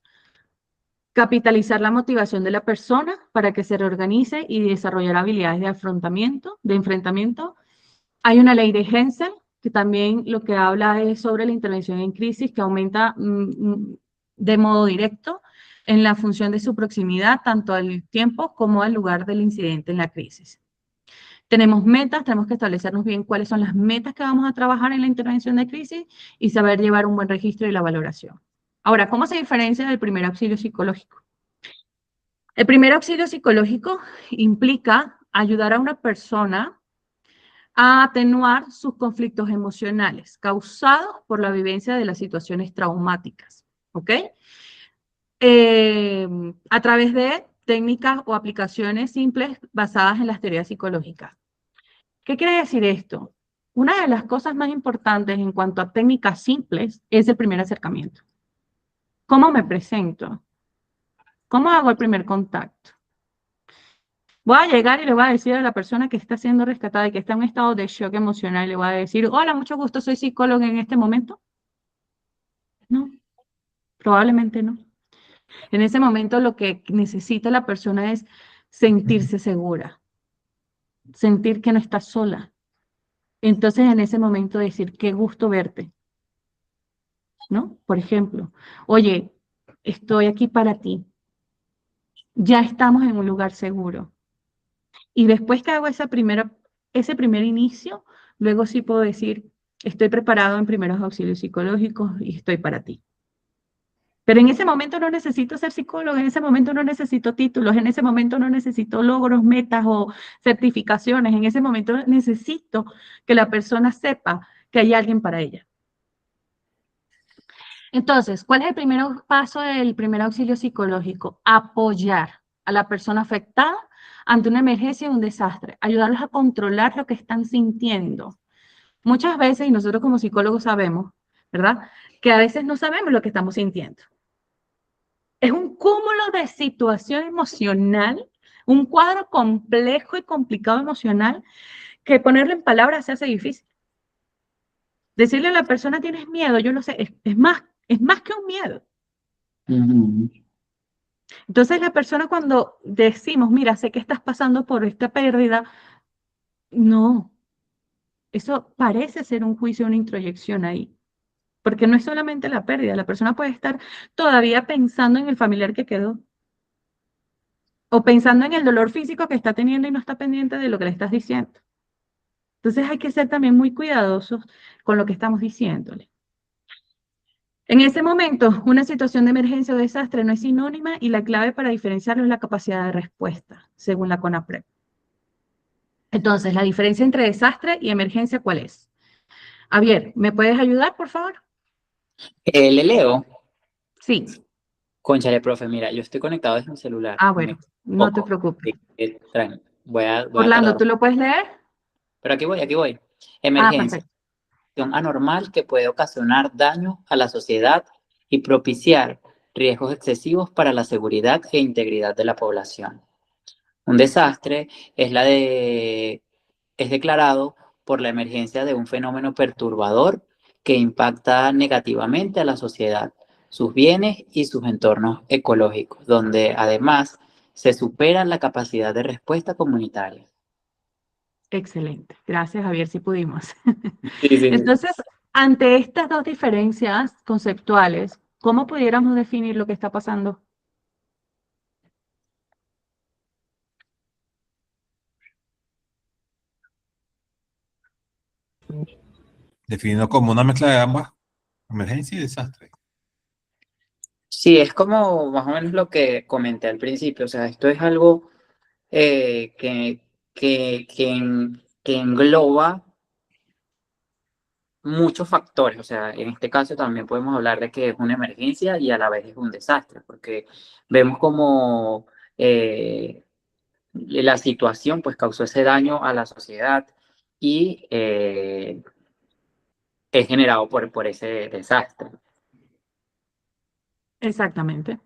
capitalizar la motivación de la persona para que se reorganice y desarrollar habilidades de afrontamiento, de enfrentamiento. Hay una ley de Hensel, que también lo que habla es sobre la intervención en crisis, que aumenta de modo directo en la función de su proximidad, tanto al tiempo como al lugar del incidente en la crisis. Tenemos metas, tenemos que establecernos bien cuáles son las metas que vamos a trabajar en la intervención de crisis y saber llevar un buen registro y la valoración. Ahora, ¿cómo se diferencia del primer auxilio psicológico? El primer auxilio psicológico implica ayudar a una persona a atenuar sus conflictos emocionales causados por la vivencia de las situaciones traumáticas, ¿ok? A través de técnicas o aplicaciones simples basadas en las teorías psicológicas. ¿Qué quiere decir esto? Una de las cosas más importantes en cuanto a técnicas simples es el primer acercamiento. ¿Cómo me presento? ¿Cómo hago el primer contacto? Voy a llegar y le voy a decir a la persona que está siendo rescatada y que está en un estado de shock emocional, le voy a decir, hola, mucho gusto, soy psicóloga en este momento. No, probablemente no. En ese momento lo que necesita la persona es sentirse segura, sentir que no está sola. Entonces en ese momento decir, qué gusto verte, ¿no? Por ejemplo, oye, estoy aquí para ti. Ya estamos en un lugar seguro. Y después que hago ese primer inicio, luego sí puedo decir, estoy preparado en primeros auxilios psicológicos y estoy para ti. Pero en ese momento no necesito ser psicólogo, en ese momento no necesito títulos, en ese momento no necesito logros, metas o certificaciones, en ese momento necesito que la persona sepa que hay alguien para ella. Entonces, ¿cuál es el primer paso del primer auxilio psicológico? Apoyar a la persona afectada ante una emergencia o un desastre, ayudarlos a controlar lo que están sintiendo. Muchas veces, y nosotros como psicólogos sabemos, ¿verdad? Que a veces no sabemos lo que estamos sintiendo. Es un cúmulo de situación emocional, un cuadro complejo y complicado emocional, que ponerlo en palabras se hace difícil. Decirle a la persona, tienes miedo, yo lo sé, es más que un miedo. Entonces la persona cuando decimos, mira, sé que estás pasando por esta pérdida, no, eso parece ser un juicio, una introyección ahí. Porque no es solamente la pérdida, la persona puede estar todavía pensando en el familiar que quedó o pensando en el dolor físico que está teniendo y no está pendiente de lo que le estás diciendo. Entonces hay que ser también muy cuidadosos con lo que estamos diciéndole. En ese momento, una situación de emergencia o desastre no es sinónima y la clave para diferenciarlo es la capacidad de respuesta, según la CONAPRED. Entonces, la diferencia entre desastre y emergencia, ¿cuál es? Javier, ¿me puedes ayudar, por favor? Le leo. Sí. Cónchale, profe, mira, yo estoy conectado desde mi celular. Ah, Me bueno, no te poco. preocupes. Voy a Orlando, tardar. ¿tú lo puedes leer? Pero aquí voy, aquí voy. Ah, Emergencia. perfecto. Situación anormal que puede ocasionar daño a la sociedad y propiciar riesgos excesivos para la seguridad e integridad de la población. Un desastre es declarado por la emergencia de un fenómeno perturbador que impacta negativamente a la sociedad, sus bienes y sus entornos ecológicos, donde además se supera la capacidad de respuesta comunitaria. Excelente. Gracias, Javier, si pudimos. Sí, sí, sí. Entonces, ante estas dos diferencias conceptuales, ¿cómo pudiéramos definir lo que está pasando? Definido como una mezcla de ambas, emergencia y desastre. Sí, es como más o menos lo que comenté al principio, o sea, esto es algo que engloba muchos factores, o sea, en este caso también podemos hablar de que es una emergencia y a la vez es un desastre, porque vemos como la situación pues causó ese daño a la sociedad y es generado por ese desastre. Exactamente.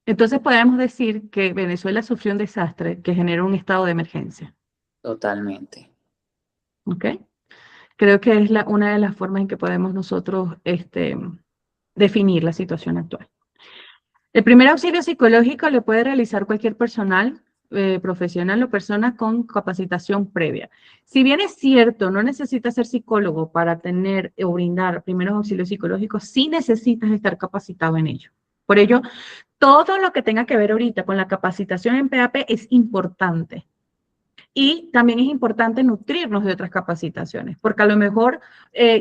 Entonces podemos decir que Venezuela sufrió un desastre que generó un estado de emergencia. Totalmente. ¿Ok? Creo que es una de las formas en que podemos nosotros definir la situación actual. El primer auxilio psicológico lo puede realizar cualquier personal, profesional o persona con capacitación previa. Si bien es cierto, no necesitas ser psicólogo para tener o brindar primeros auxilios psicológicos, sí necesitas estar capacitado en ello. Por ello, todo lo que tenga que ver ahorita con la capacitación en PAP es importante. Y también es importante nutrirnos de otras capacitaciones, porque a lo mejor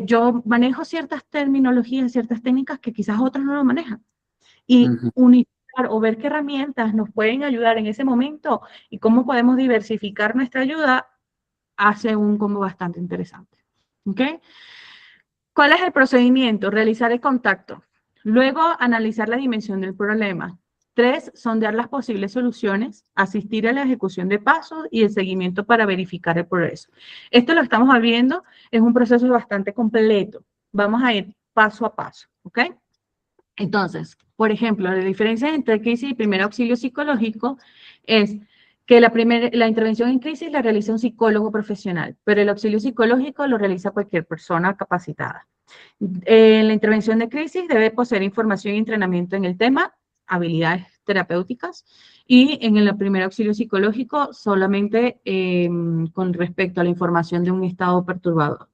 yo manejo ciertas terminologías, ciertas técnicas que quizás otros no lo manejan. Y Ujú. unificar o ver qué herramientas nos pueden ayudar en ese momento y cómo podemos diversificar nuestra ayuda hace un combo bastante interesante. ¿Ok? ¿Cuál es el procedimiento? Realizar el contacto. Luego, analizar la dimensión del problema. 3, sondear las posibles soluciones, asistir a la ejecución de pasos y el seguimiento para verificar el progreso. Esto lo estamos viendo, es un proceso bastante completo. Vamos a ir paso a paso, ¿ok? Entonces, por ejemplo, la diferencia entre crisis y primer auxilio psicológico es que la intervención en crisis la realiza un psicólogo profesional, pero el auxilio psicológico lo realiza cualquier persona capacitada. En la intervención de crisis debe poseer información y entrenamiento en el tema, habilidades terapéuticas, y en el primer auxilio psicológico solamente con respecto a la información de un estado perturbador.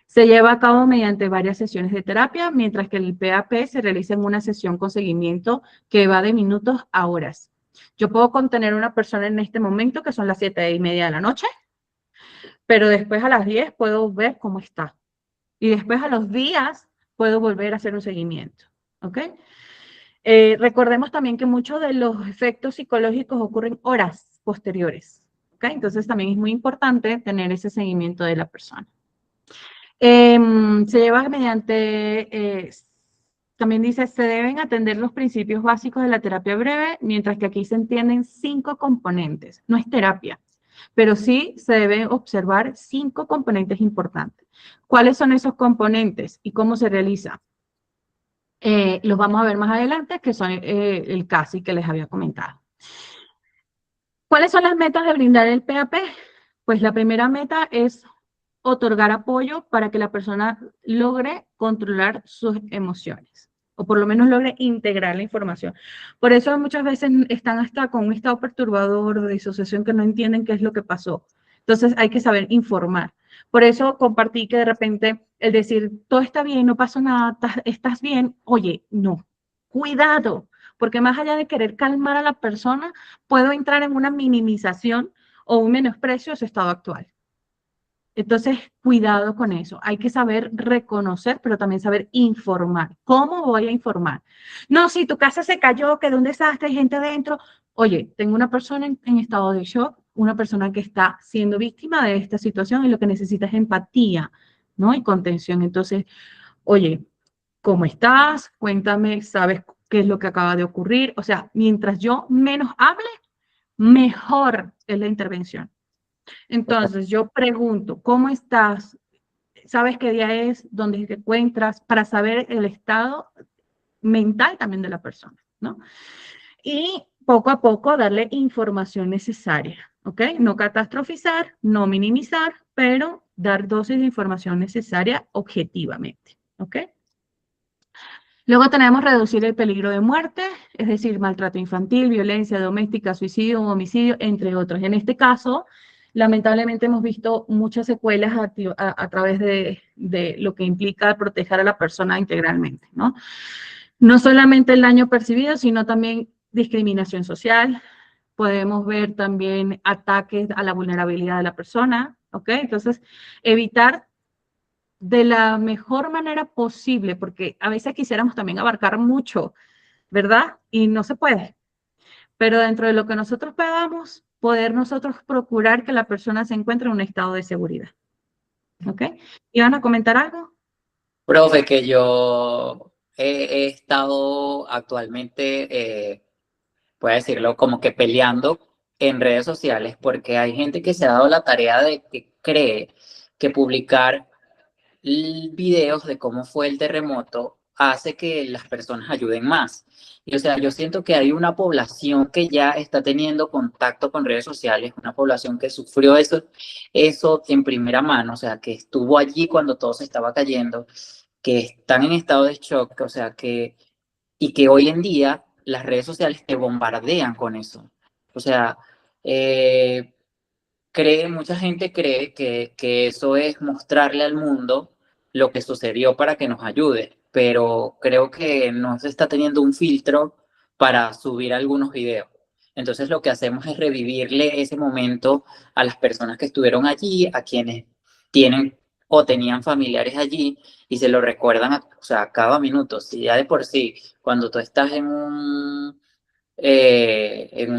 Se lleva a cabo mediante varias sesiones de terapia, mientras que el PAP se realiza en una sesión con seguimiento que va de minutos a horas. Yo puedo contener a una persona en este momento, que son las 7:30 de la noche, pero después a las 10 puedo ver cómo está. Y después a los días puedo volver a hacer un seguimiento. ¿Ok? Recordemos también que muchos de los efectos psicológicos ocurren horas posteriores. ¿Ok? Entonces también es muy importante tener ese seguimiento de la persona. Se lleva mediante, también dice, se deben atender los principios básicos de la terapia breve, mientras que aquí se entienden 5 componentes. No es terapia, pero sí se deben observar 5 componentes importantes. ¿Cuáles son esos componentes y cómo se realiza? Los vamos a ver más adelante, que son el CASI que les había comentado. ¿Cuáles son las metas de brindar el PAP? Pues la primera meta es otorgar apoyo para que la persona logre controlar sus emociones, o por lo menos logre integrar la información. Por eso muchas veces están hasta con un estado perturbador de disociación que no entienden qué es lo que pasó. Entonces hay que saber informar. Por eso compartí que de repente el decir, todo está bien, no pasó nada, estás bien, oye, no, cuidado, porque más allá de querer calmar a la persona, puedo entrar en una minimización o un menosprecio de su estado actual. Entonces, cuidado con eso. Hay que saber reconocer, pero también saber informar. ¿Cómo voy a informar? No, si tu casa se cayó, quedó un desastre, hay gente dentro. Oye, tengo una persona en estado de shock, una persona que está siendo víctima de esta situación y lo que necesita es empatía, ¿no? Y contención. Entonces, oye, ¿cómo estás? Cuéntame, ¿sabes qué es lo que acaba de ocurrir? O sea, mientras yo menos hable, mejor es la intervención. Entonces, yo pregunto, ¿cómo estás? ¿Sabes qué día es? ¿Dónde te encuentras? Para saber el estado mental también de la persona, ¿no? Y poco a poco darle información necesaria, ¿ok? No catastrofizar, no minimizar, pero dar dosis de información necesaria objetivamente, ¿ok? Luego tenemos reducir el peligro de muerte, es decir, maltrato infantil, violencia doméstica, suicidio, homicidio, entre otros. En este caso, lamentablemente hemos visto muchas secuelas a través de lo que implica proteger a la persona integralmente, ¿no? No solamente el daño percibido, sino también discriminación social. Podemos ver también ataques a la vulnerabilidad de la persona, ¿ok? Entonces, evitar de la mejor manera posible, porque a veces quisiéramos también abarcar mucho, ¿verdad? Y no se puede. Pero dentro de lo que nosotros podamos, poder nosotros procurar que la persona se encuentre en un estado de seguridad. ¿Ok? ¿Iban a comentar algo? Profe, que yo he estado actualmente, puedo decirlo, como que peleando en redes sociales porque hay gente que se ha dado la tarea de que cree que publicar videos de cómo fue el terremoto hace que las personas ayuden más. Y o sea, yo siento que hay una población que ya está teniendo contacto con redes sociales, una población que sufrió eso en primera mano, o sea, que estuvo allí cuando todo se estaba cayendo, que están en estado de shock, o sea, y que hoy en día las redes sociales te bombardean con eso. O sea, eh, mucha gente cree que eso es mostrarle al mundo lo que sucedió para que nos ayude, pero creo que no se está teniendo un filtro para subir algunos videos. Entonces lo que hacemos es revivirle ese momento a las personas que estuvieron allí, a quienes tienen o tenían familiares allí y se lo recuerdan, o sea, cada minuto. Si ya de por sí, cuando tú estás en un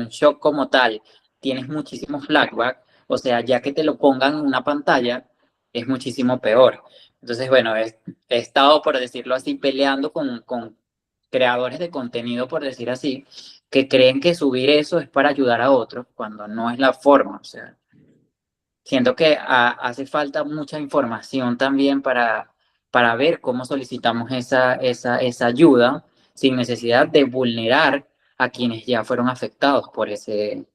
shock como tal, tienes muchísimos flashbacks, o sea, ya que te lo pongan en una pantalla, es muchísimo peor. Entonces, bueno, he estado, por decirlo así, peleando con creadores de contenido, por decir así, que creen que subir eso es para ayudar a otros, cuando no es la forma. O sea, siento que hace falta mucha información también para ver cómo solicitamos esa ayuda sin necesidad de vulnerar a quienes ya fueron afectados por ese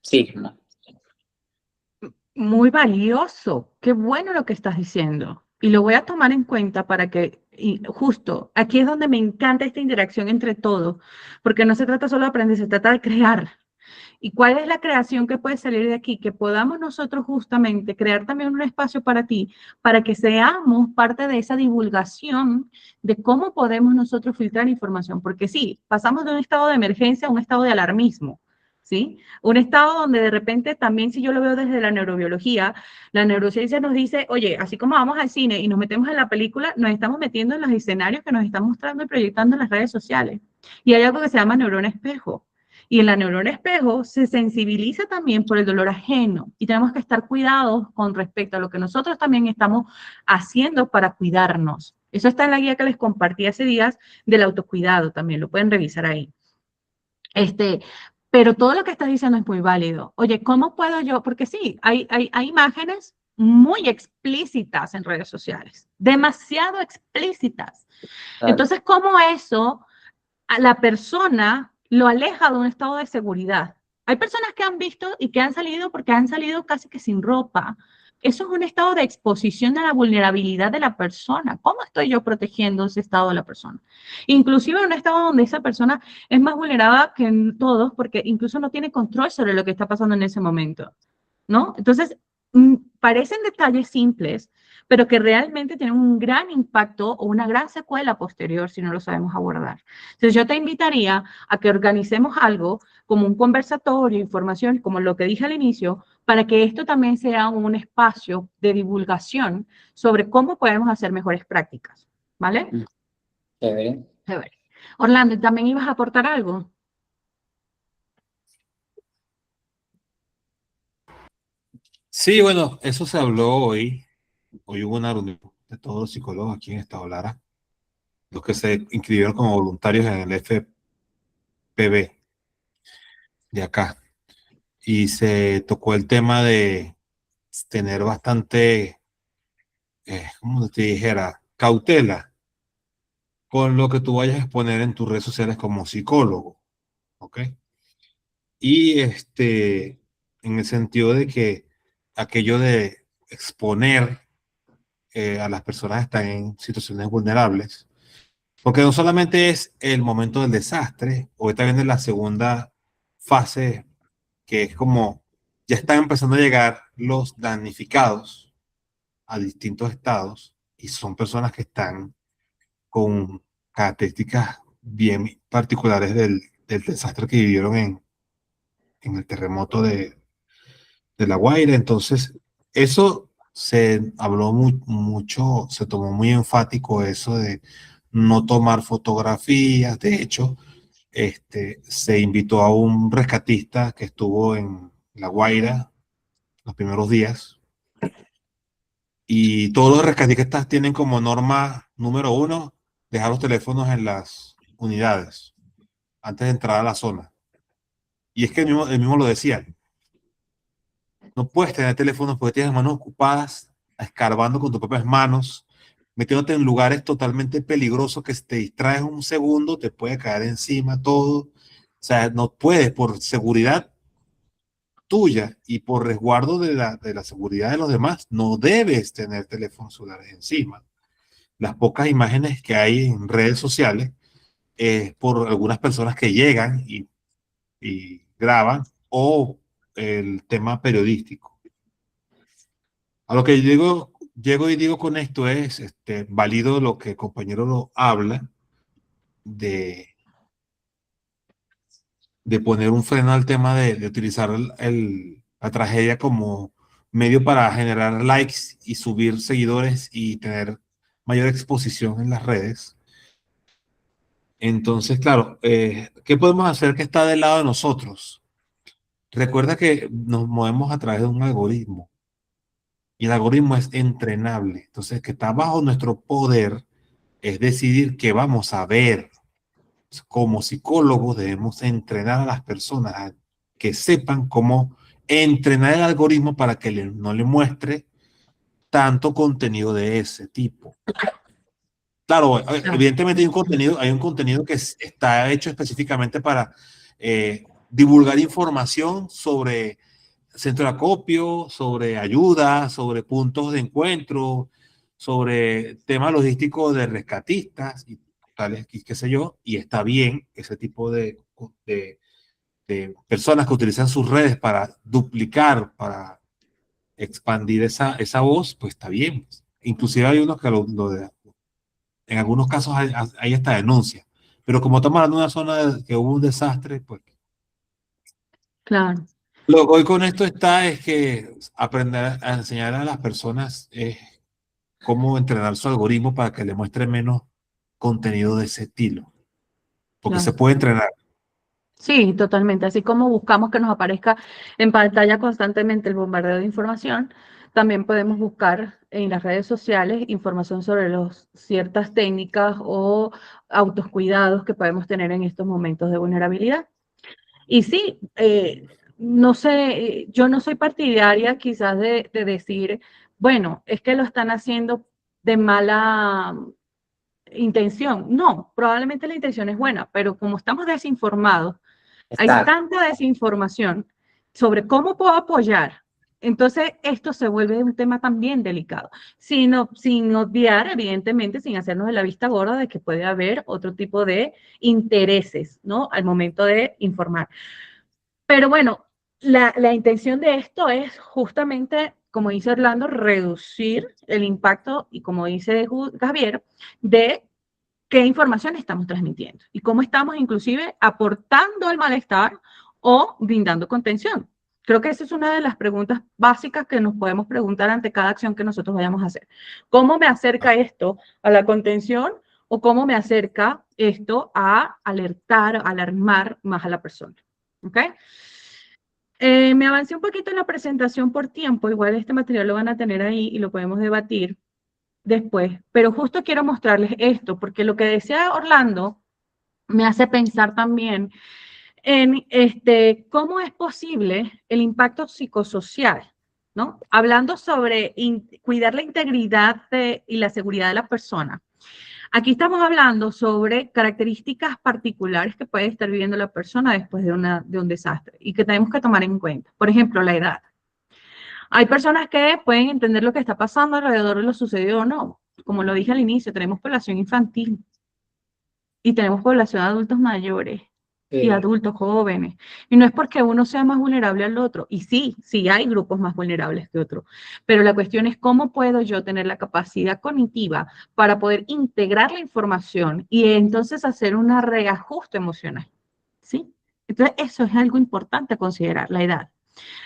signo. Muy valioso. Qué bueno lo que estás diciendo. Y lo voy a tomar en cuenta para que, y justo, aquí es donde me encanta esta interacción entre todos, porque no se trata solo de aprender, se trata de crear. ¿Y cuál es la creación que puede salir de aquí? Que podamos nosotros justamente crear también un espacio para ti, para que seamos parte de esa divulgación de cómo podemos nosotros filtrar información. Porque sí, pasamos de un estado de emergencia a un estado de alarmismo, ¿sí? Un estado donde de repente también, si yo lo veo desde la neurobiología, la neurociencia nos dice, oye, así como vamos al cine y nos metemos en la película, nos estamos metiendo en los escenarios que nos están mostrando y proyectando en las redes sociales. Y hay algo que se llama neurona espejo. Y en la neurona espejo se sensibiliza también por el dolor ajeno y tenemos que estar cuidados con respecto a lo que nosotros también estamos haciendo para cuidarnos. Eso está en la guía que les compartí hace días del autocuidado también, lo pueden revisar ahí. Pero todo lo que estás diciendo es muy válido. Oye, ¿cómo puedo yo? Porque sí, hay imágenes muy explícitas en redes sociales, demasiado explícitas. Entonces, ¿cómo eso a la persona lo aleja de un estado de seguridad? Hay personas que han visto y que han salido porque han salido casi que sin ropa. Eso es un estado de exposición a la vulnerabilidad de la persona. ¿Cómo estoy yo protegiendo ese estado de la persona? Inclusive en un estado donde esa persona es más vulnerable que en todos porque incluso no tiene control sobre lo que está pasando en ese momento. ¿no? Entonces, parecen detalles simples, pero que realmente tienen un gran impacto o una gran secuela posterior si no lo sabemos abordar. Entonces, yo te invitaría a que organicemos algo como un conversatorio, información, como lo que dije al inicio, para que esto también sea un espacio de divulgación sobre cómo podemos hacer mejores prácticas, ¿vale? Chévere. Chévere. Orlando, ¿también ibas a aportar algo? Sí, bueno, eso se habló hoy. Hoy hubo una reunión de todos los psicólogos aquí en Estado Lara, los que se inscribieron como voluntarios en el FPB de acá. Y se tocó el tema de tener bastante, ¿cómo te dijera? Cautela con lo que tú vayas a exponer en tus redes sociales como psicólogo, ¿ok? Y en el sentido de que aquello de exponer a las personas que están en situaciones vulnerables, porque no solamente es el momento del desastre, hoy también es la segunda fase, que es como ya están empezando a llegar los damnificados a distintos estados y son personas que están con características bien particulares del desastre que vivieron en el terremoto de La Guaira. Entonces, eso se habló mucho, se tomó muy enfático eso de no tomar fotografías. De hecho, se invitó a un rescatista que estuvo en La Guaira los primeros días y todos los rescatistas tienen como norma número uno dejar los teléfonos en las unidades antes de entrar a la zona. Y es que él mismo lo decía, no puedes tener teléfonos porque tienes manos ocupadas, escarbando con tus propias manos, metiéndote en lugares totalmente peligrosos que si te distraes un segundo te puede caer encima todo. O sea, no puedes, por seguridad tuya y por resguardo de la seguridad de los demás, no debes tener teléfonos celulares encima. Las pocas imágenes que hay en redes sociales es por algunas personas que llegan y graban o el tema periodístico. A lo que llego y digo con esto es, válido lo que el compañero lo habla de, de poner un freno al tema de utilizar la tragedia como medio para generar likes y subir seguidores y tener mayor exposición en las redes. Entonces, claro, ¿qué podemos hacer que está del lado de nosotros? Recuerda que nos movemos a través de un algoritmo y el algoritmo es entrenable. Entonces, que está bajo nuestro poder es decidir qué vamos a ver. Como psicólogos debemos entrenar a las personas a que sepan cómo entrenar el algoritmo para que no le muestre tanto contenido de ese tipo. Claro, evidentemente hay un contenido que está hecho específicamente para divulgar información sobre centro de acopio, sobre ayuda, sobre puntos de encuentro, sobre temas logísticos de rescatistas y tales, qué sé yo, y está bien ese tipo de, personas que utilizan sus redes para duplicar, para expandir esa voz, pues está bien. Inclusive hay unos que en algunos casos hay esta denuncia, pero como estamos hablando de una zona que hubo un desastre, pues Claro, lo que hoy con esto está es que aprender a enseñar a las personas cómo entrenar su algoritmo para que le muestre menos contenido de ese estilo, porque se claro. puede entrenar. Sí, totalmente. Así como buscamos que nos aparezca en pantalla constantemente el bombardeo de información, también podemos buscar en las redes sociales información sobre ciertas técnicas o autocuidados que podemos tener en estos momentos de vulnerabilidad. Y sí, no sé, yo no soy partidaria quizás de decir, bueno, es que lo están haciendo de mala intención. No, probablemente la intención es buena, pero como estamos desinformados, hay Exacto. tanta desinformación sobre cómo puedo apoyar. Entonces, esto se vuelve un tema también delicado, sin obviar, evidentemente, sin hacernos de la vista gorda de que puede haber otro tipo de intereses, ¿no? Al momento de informar. Pero bueno, La intención de esto es justamente, como dice Orlando, reducir el impacto y como dice Javier, de qué información estamos transmitiendo y cómo estamos inclusive aportando el malestar o brindando contención. Creo que esa es una de las preguntas básicas que nos podemos preguntar ante cada acción que nosotros vayamos a hacer. ¿Cómo me acerca esto a la contención o cómo me acerca esto a alertar, alarmar más a la persona? ¿Ok? Me avancé un poquito en la presentación por tiempo, igual este material lo van a tener ahí y lo podemos debatir después, pero justo quiero mostrarles esto, porque lo que decía Orlando me hace pensar también en cómo es posible el impacto psicosocial, ¿no? Hablando sobre cuidar la integridad y la seguridad de la persona. Aquí estamos hablando sobre características particulares que puede estar viviendo la persona después de un desastre y que tenemos que tomar en cuenta. Por ejemplo, la edad. Hay personas que pueden entender lo que está pasando alrededor de lo sucedido o no. Como lo dije al inicio, tenemos población infantil y tenemos población de adultos mayores y adultos jóvenes. Y no es porque uno sea más vulnerable al otro. Y sí, sí hay grupos más vulnerables que otros. Pero la cuestión es cómo puedo yo tener la capacidad cognitiva para poder integrar la información y entonces hacer un reajuste emocional. ¿Sí? Entonces, eso es algo importante a considerar, la edad.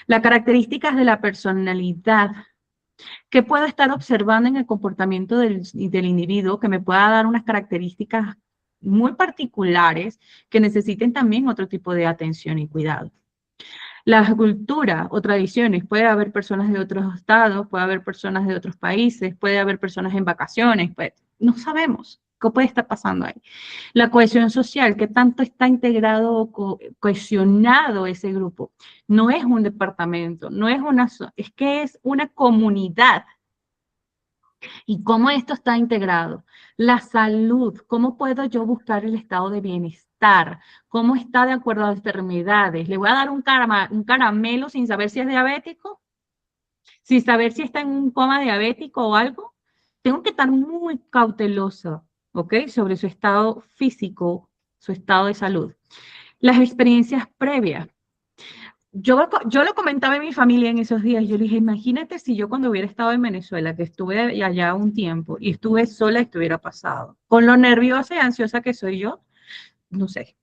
Las características de la personalidad que puedo estar observando en el comportamiento del individuo que me pueda dar unas características muy particulares que necesiten también otro tipo de atención y cuidado. Las culturas o tradiciones, puede haber personas de otros estados, puede haber personas de otros países, puede haber personas en vacaciones, pues no sabemos qué puede estar pasando ahí. La cohesión social, qué tanto está integrado o cohesionado ese grupo. No es un departamento, no es es que es una comunidad. ¿Y cómo esto está integrado? La salud, ¿cómo puedo yo buscar el estado de bienestar? ¿Cómo está de acuerdo a las enfermedades? ¿Le voy a dar un caramelo sin saber si es diabético? Sin saber si está en un coma diabético o algo. Tengo que estar muy cautelosa, ¿ok? Sobre su estado físico, su estado de salud. Las experiencias previas. Yo lo comentaba en mi familia en esos días. Yo le dije, imagínate si yo cuando hubiera estado en Venezuela, que estuve allá un tiempo y estuve sola, esto hubiera pasado. Con lo nerviosa y ansiosa que soy yo, no sé,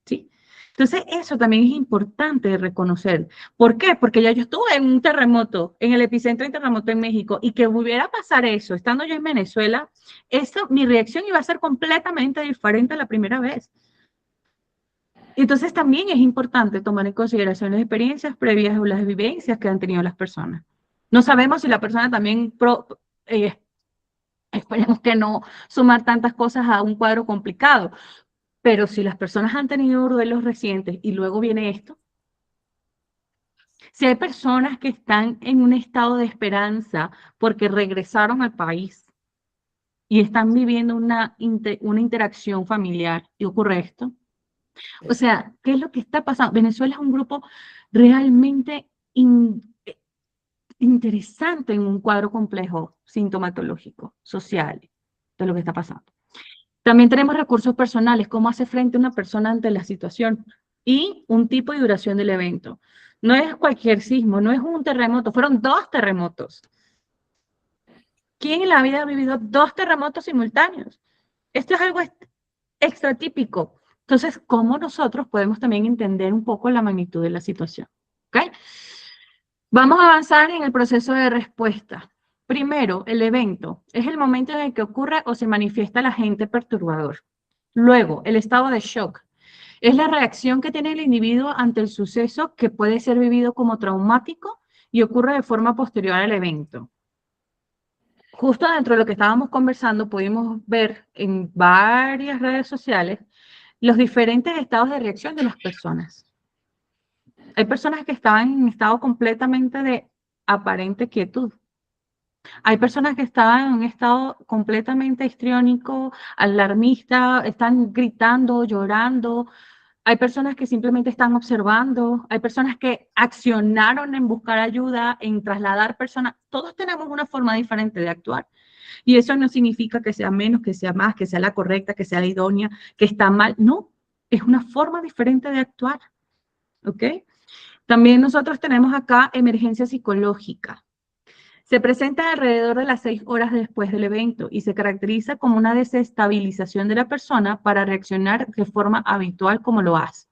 ¿sí? Entonces, eso también es importante de reconocer. ¿Por qué? Porque ya yo estuve en un terremoto, en el epicentro de un terremoto en México, y que volviera a pasar eso, estando yo en Venezuela, mi reacción iba a ser completamente diferente a la primera vez. Entonces también es importante tomar en consideración las experiencias previas o las vivencias que han tenido las personas. No sabemos si la persona también, esperemos que no sumar tantas cosas a un cuadro complicado, pero si las personas han tenido duelos recientes y luego viene esto, si hay personas que están en un estado de esperanza porque regresaron al país y están viviendo una interacción familiar y ocurre esto, o sea, ¿qué es lo que está pasando? Venezuela es un grupo realmente interesante en un cuadro complejo sintomatológico, social, de lo que está pasando. También tenemos recursos personales, cómo hace frente una persona ante la situación y un tipo y duración del evento. No es cualquier sismo, no es un terremoto, fueron 2 terremotos. ¿Quién en la vida ha vivido 2 terremotos simultáneos? Esto es algo extra típico. Entonces, ¿cómo nosotros podemos también entender un poco la magnitud de la situación? ¿Okay? Vamos a avanzar en el proceso de respuesta. Primero, el evento. Es el momento en el que ocurre o se manifiesta el agente perturbador. Luego, el estado de shock. Es la reacción que tiene el individuo ante el suceso que puede ser vivido como traumático y ocurre de forma posterior al evento. Justo dentro de lo que estábamos conversando, pudimos ver en varias redes sociales los diferentes estados de reacción de las personas. Hay personas que estaban en estado completamente de aparente quietud. Hay personas que estaban en un estado completamente histriónico, alarmista, están gritando, llorando. Hay personas que simplemente están observando. Hay personas que accionaron en buscar ayuda, en trasladar personas. Todos tenemos una forma diferente de actuar. Y eso no significa que sea menos, que sea más, que sea la correcta, que sea la idónea, que está mal. No, es una forma diferente de actuar. ¿Ok? También nosotros tenemos acá emergencia psicológica. Se presenta alrededor de las 6 horas después del evento y se caracteriza como una desestabilización de la persona para reaccionar de forma habitual como lo hace.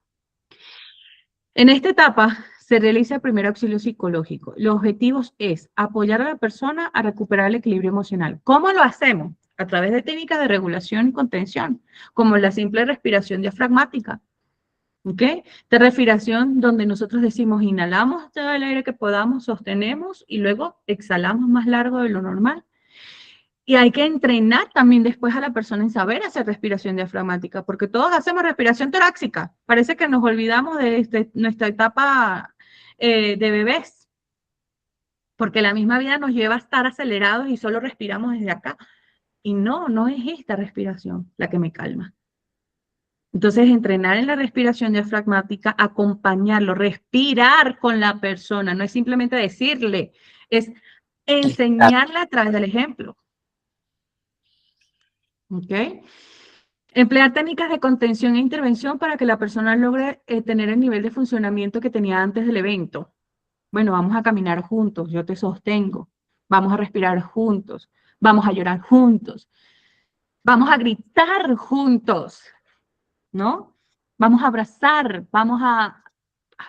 En esta etapa se realiza el primer auxilio psicológico. Los objetivos es apoyar a la persona a recuperar el equilibrio emocional. ¿Cómo lo hacemos? A través de técnicas de regulación y contención, como la simple respiración diafragmática. ¿Ok? De respiración donde nosotros decimos, inhalamos todo el aire que podamos, sostenemos y luego exhalamos más largo de lo normal. Y hay que entrenar también después a la persona en saber hacer respiración diafragmática, porque todos hacemos respiración torácica. Parece que nos olvidamos de nuestra etapa de bebés, porque la misma vida nos lleva a estar acelerados y solo respiramos desde acá. Y no es esta respiración la que me calma. Entonces, entrenar en la respiración diafragmática, acompañarlo, respirar con la persona, no es simplemente decirle, es enseñarle a través del ejemplo. ¿Ok? Emplear técnicas de contención e intervención para que la persona logre tener el nivel de funcionamiento que tenía antes del evento. Bueno, vamos a caminar juntos, yo te sostengo, vamos a respirar juntos, vamos a llorar juntos, vamos a gritar juntos, ¿no? Vamos a abrazar, vamos a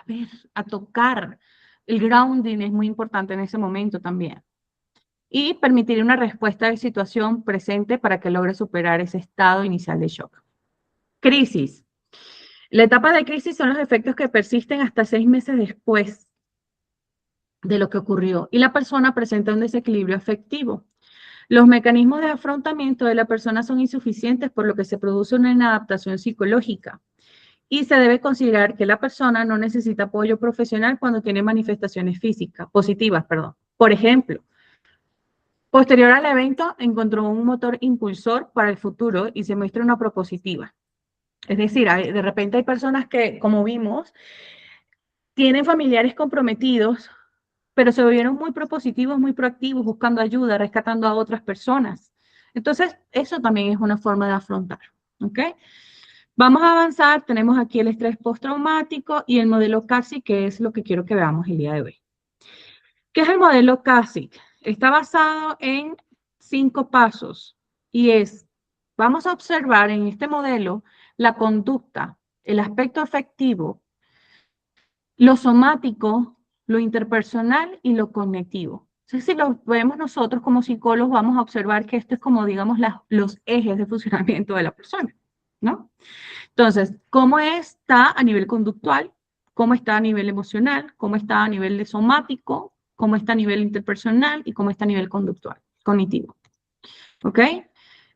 ver, a tocar. El grounding es muy importante en ese momento también. Y permitir una respuesta de situación presente para que logre superar ese estado inicial de shock. Crisis. La etapa de crisis son los efectos que persisten hasta 6 meses después de lo que ocurrió y la persona presenta un desequilibrio afectivo. Los mecanismos de afrontamiento de la persona son insuficientes, por lo que se produce una inadaptación psicológica. Y se debe considerar que la persona no necesita apoyo profesional cuando tiene manifestaciones físicas, positivas, perdón. Por ejemplo, posterior al evento encontró un motor impulsor para el futuro y se muestra una propositiva. Es decir, de repente hay personas que, como vimos, tienen familiares comprometidos, pero se volvieron muy propositivos, muy proactivos, buscando ayuda, rescatando a otras personas. Entonces, eso también es una forma de afrontar, ¿ok? Vamos a avanzar, tenemos aquí el estrés postraumático y el modelo CASI, que es lo que quiero que veamos el día de hoy. ¿Qué es el modelo CASI? Está basado en 5 pasos y es, vamos a observar en este modelo la conducta, el aspecto afectivo, lo somático, lo interpersonal y lo cognitivo. Entonces, si lo vemos nosotros como psicólogos, vamos a observar que esto es como, digamos, los ejes de funcionamiento de la persona, ¿no? Entonces, ¿cómo está a nivel conductual? ¿Cómo está a nivel emocional? ¿Cómo está a nivel de somático? ¿Cómo está a nivel interpersonal? ¿Y cómo está a nivel conductual, cognitivo? ¿Ok?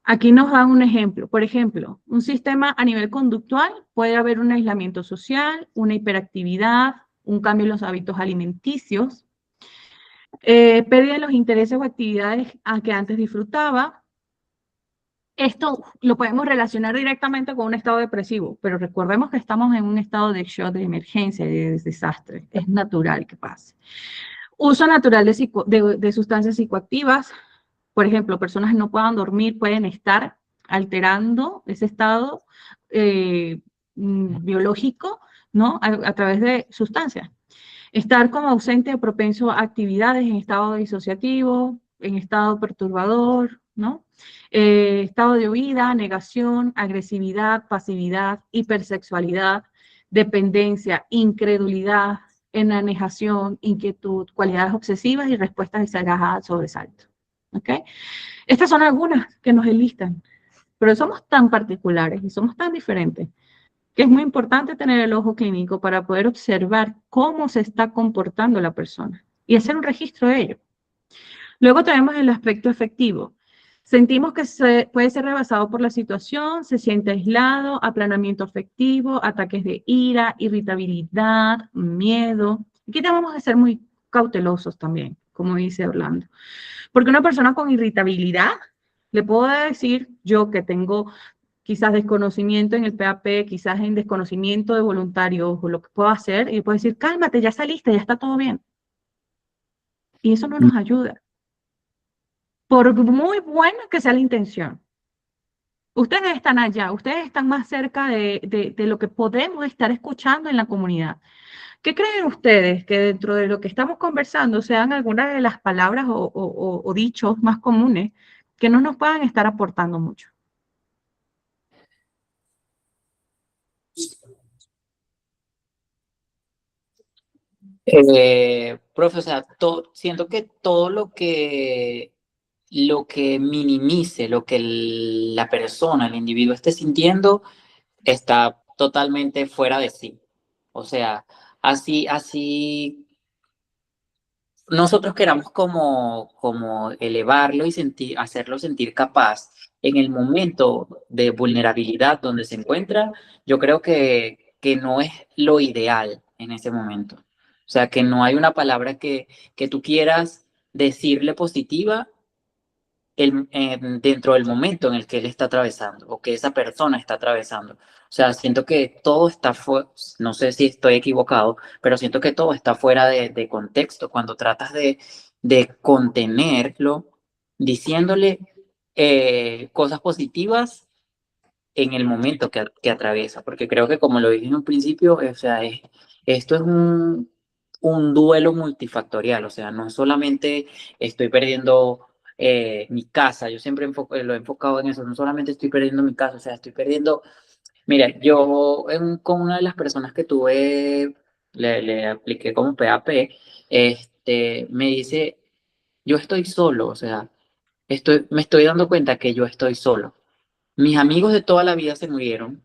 Aquí nos dan un ejemplo. Por ejemplo, un sistema a nivel conductual puede haber un aislamiento social, una hiperactividad, un cambio en los hábitos alimenticios, pérdida de los intereses o actividades a que antes disfrutaba. Esto lo podemos relacionar directamente con un estado depresivo, pero recordemos que estamos en un estado de shock, de emergencia, de desastre. Es natural que pase. Uso natural de sustancias psicoactivas. Por ejemplo, personas que no puedan dormir pueden estar alterando ese estado biológico, ¿no? A través de sustancias. Estar como ausente o propenso a actividades en estado disociativo, en estado perturbador, ¿no? Estado de huida, negación, agresividad, pasividad, hipersexualidad, dependencia, incredulidad, enajenación, inquietud, cualidades obsesivas y respuestas exageradas al sobresalto. ¿Ok? Estas son algunas que nos enlistan, pero somos tan particulares y somos tan diferentes que es muy importante tener el ojo clínico para poder observar cómo se está comportando la persona y hacer un registro de ello. Luego tenemos el aspecto afectivo. Sentimos que puede ser rebasado por la situación, se siente aislado, aplanamiento afectivo, ataques de ira, irritabilidad, miedo. Aquí tenemos que ser muy cautelosos también, como dice Orlando. Porque una persona con irritabilidad, le puedo decir yo que tengo quizás desconocimiento en el PAP, quizás en desconocimiento de voluntarios o lo que puedo hacer, y puedo decir, cálmate, ya saliste, ya está todo bien. Y eso no nos ayuda. Por muy buena que sea la intención. Ustedes están allá, ustedes están más cerca de lo que podemos estar escuchando en la comunidad. ¿Qué creen ustedes que dentro de lo que estamos conversando sean algunas de las palabras o dichos más comunes que no nos puedan estar aportando mucho? Profe, o sea, siento que todo lo que minimice, lo que la persona, el individuo esté sintiendo, está totalmente fuera de sí. O sea, así nosotros queramos como elevarlo y hacerlo sentir capaz en el momento de vulnerabilidad donde se encuentra, yo creo que no es lo ideal en ese momento. O sea, que no hay una palabra que tú quieras decirle positiva dentro del momento en el que él está atravesando o que esa persona está atravesando. O sea, siento que todo está fuera, no sé si estoy equivocado, pero siento que todo está fuera de contexto cuando tratas de contenerlo diciéndole cosas positivas en el momento que atraviesa, porque creo que como lo dije en un principio, o sea, esto es un duelo multifactorial, o sea, no solamente estoy perdiendo mi casa, yo siempre lo he enfocado en eso, no solamente estoy perdiendo mi casa, o sea, estoy perdiendo, mira, yo con una de las personas que tuve, le apliqué como PAP, me dice, yo estoy solo, o sea, me estoy dando cuenta que yo estoy solo. Mis amigos de toda la vida se murieron,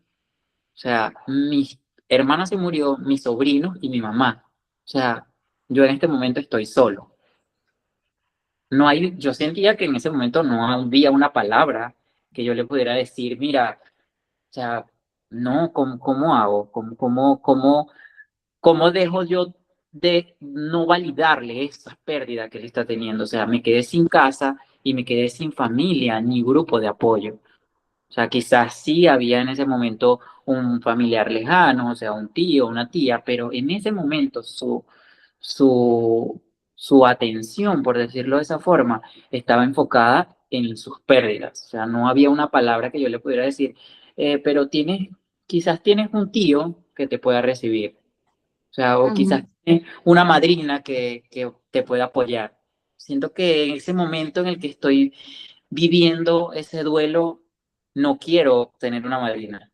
o sea, mi hermana se murió, mis sobrinos y mi mamá. O sea, yo en este momento estoy solo. No hay, yo sentía que en ese momento no había una palabra que yo le pudiera decir, mira, o sea, no, ¿cómo hago? ¿Cómo dejo yo de no validarle esa pérdida que él está teniendo? O sea, me quedé sin casa y me quedé sin familia ni grupo de apoyo. O sea, quizás sí había en ese momento un familiar lejano, o sea, un tío, una tía, pero en ese momento su, su atención, por decirlo de esa forma, estaba enfocada en sus pérdidas. O sea, no había una palabra que yo le pudiera decir, pero quizás tienes un tío que te pueda recibir. O sea, o quizás Ujú. tienes una madrina que te pueda apoyar. Siento que en ese momento en el que estoy viviendo ese duelo, no quiero tener una madrina,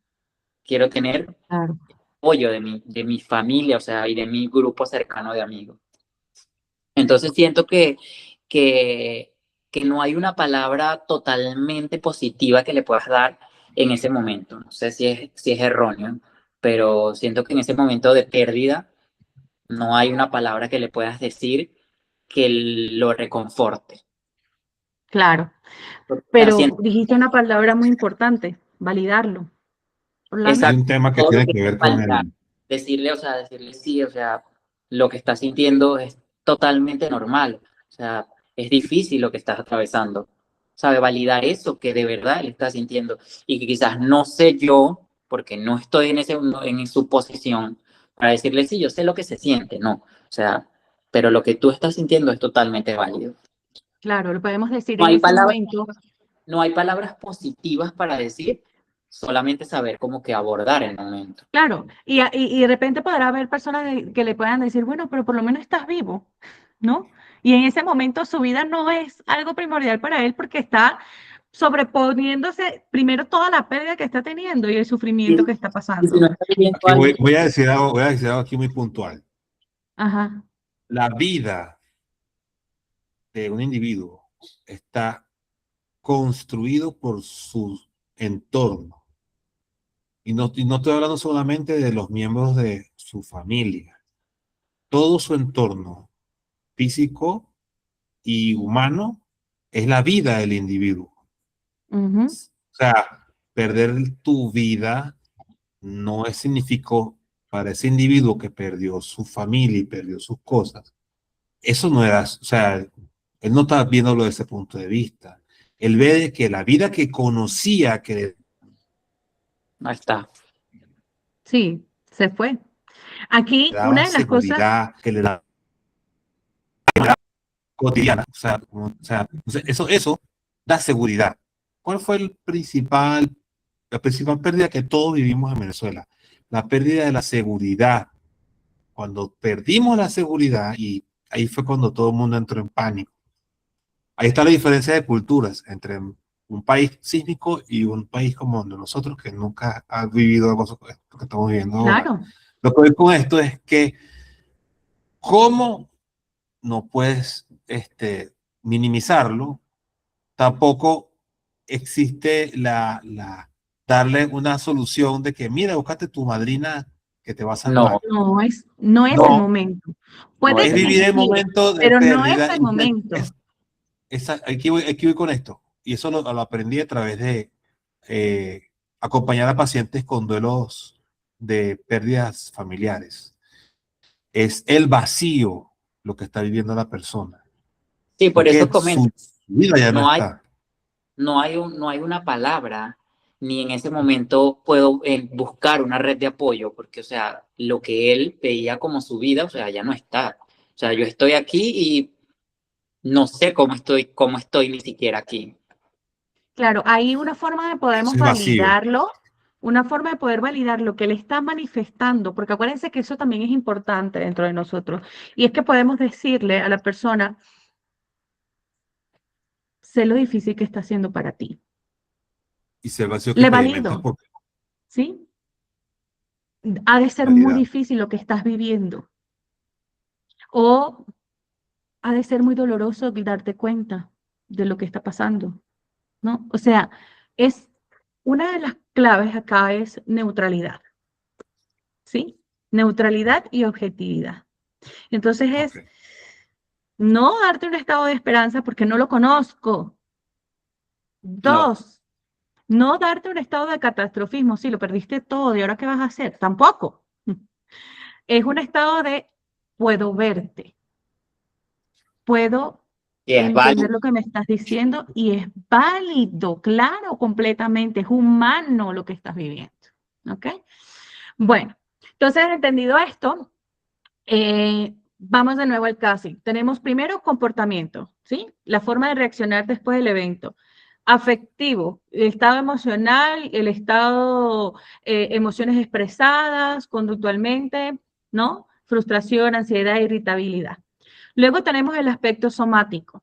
quiero tener Claro, apoyo de mi familia, o sea, y de mi grupo cercano de amigos. Entonces siento que, que no hay una palabra totalmente positiva que le puedas dar en ese momento. No sé si es erróneo, pero siento que en ese momento de pérdida no hay una palabra que le puedas decir que lo reconforte. claro. O sea, Pero siento dijiste una palabra muy importante, validarlo. Hay Orlando. un tema que todo lo tiene que que es ver con validar, el, decirle, o sea, decirle sí, o sea, lo que estás sintiendo es totalmente normal, o sea, es difícil lo que estás atravesando, sabe validar eso que de verdad él está sintiendo y que quizás no sé yo, porque no estoy en su posición para decirle sí, yo sé lo que se siente, no, o sea, pero lo que tú estás sintiendo es totalmente válido. Claro, lo podemos decir No en hay ese palabras, momento. no hay palabras positivas para decir, solamente saber cómo que abordar el momento. Claro, y de repente podrá haber personas que le puedan decir, bueno, pero por lo menos estás vivo, ¿no? Y en ese momento su vida no es algo primordial para él porque está sobreponiéndose primero toda la pérdida que está teniendo y el sufrimiento que está Y si no pasando. está viviendo aquí algo, voy a decir algo aquí muy puntual. Ajá. La vida de un individuo está construido por su entorno. Y no estoy hablando solamente de los miembros de su familia. Todo su entorno físico y humano es la vida del individuo. Ujú. O sea, perder tu vida no significó para ese individuo que perdió su familia y perdió sus cosas. Eso no era, o sea, él no está viéndolo desde ese punto de vista. Él ve de que la vida que conocía, que le ahí está. Sí, se fue. Aquí daba una de las cosas, seguridad, que le daba cotidiana, eso da seguridad. ¿Cuál fue la principal pérdida que todos vivimos en Venezuela? La pérdida de la seguridad. cuando perdimos la seguridad, y ahí fue cuando todo el mundo entró en pánico. Ahí está la diferencia de culturas entre un país sísmico y un país como el de nosotros, que nunca ha vivido algo que estamos viviendo ahora. Claro, Lo que voy con esto es que, ¿cómo no puedes minimizarlo? Tampoco existe darle una solución de que, mira, búscate tu madrina que te va a No, salvar. no es el No, momento. no Puede es es el vivir el existir, momento de pero no es pérdida. el momento. Aquí voy con esto. Y eso lo aprendí a través de eh, acompañar a pacientes con duelos de pérdidas familiares. Es el vacío lo que está viviendo la persona, Sí, por eso porque comento, su vida ya no no hay, está. no hay una palabra, ni en ese momento puedo buscar una red de apoyo, porque, o sea, lo que él veía como su vida, o sea, ya no está. O sea, yo estoy aquí y no sé cómo estoy ni siquiera aquí. Claro, hay una forma de Es podermos el vacío. validarlo, una forma de poder validar lo que él está manifestando, porque acuérdense que eso también es importante dentro de nosotros. Y es que podemos decirle a la persona, sé lo difícil que está haciendo para ti. Y es el vacío que Le experimentas valido, porque ¿sí? Ha de ser muy realidad. difícil lo que estás viviendo. O ha de ser muy doloroso darte cuenta de lo que está pasando, ¿no? O sea, es una de las claves acá es neutralidad, ¿sí? Neutralidad y objetividad. Entonces Ok. es no darte un estado de esperanza porque no lo conozco. No, Dos, no darte un estado de catastrofismo. Sí, lo perdiste todo y ahora qué vas a hacer. Tampoco. Es un estado de puedo verte, puedo y es entender válido. lo que me estás diciendo y es válido, claro, completamente, es humano lo que estás viviendo. ¿Ok? Bueno, entonces entendido esto, vamos de nuevo al CASI. Tenemos primero comportamiento, ¿sí? La forma de reaccionar después del evento. Afectivo, el estado emocional, el estado, emociones expresadas conductualmente, ¿no? Frustración, ansiedad, irritabilidad. Luego tenemos el aspecto somático,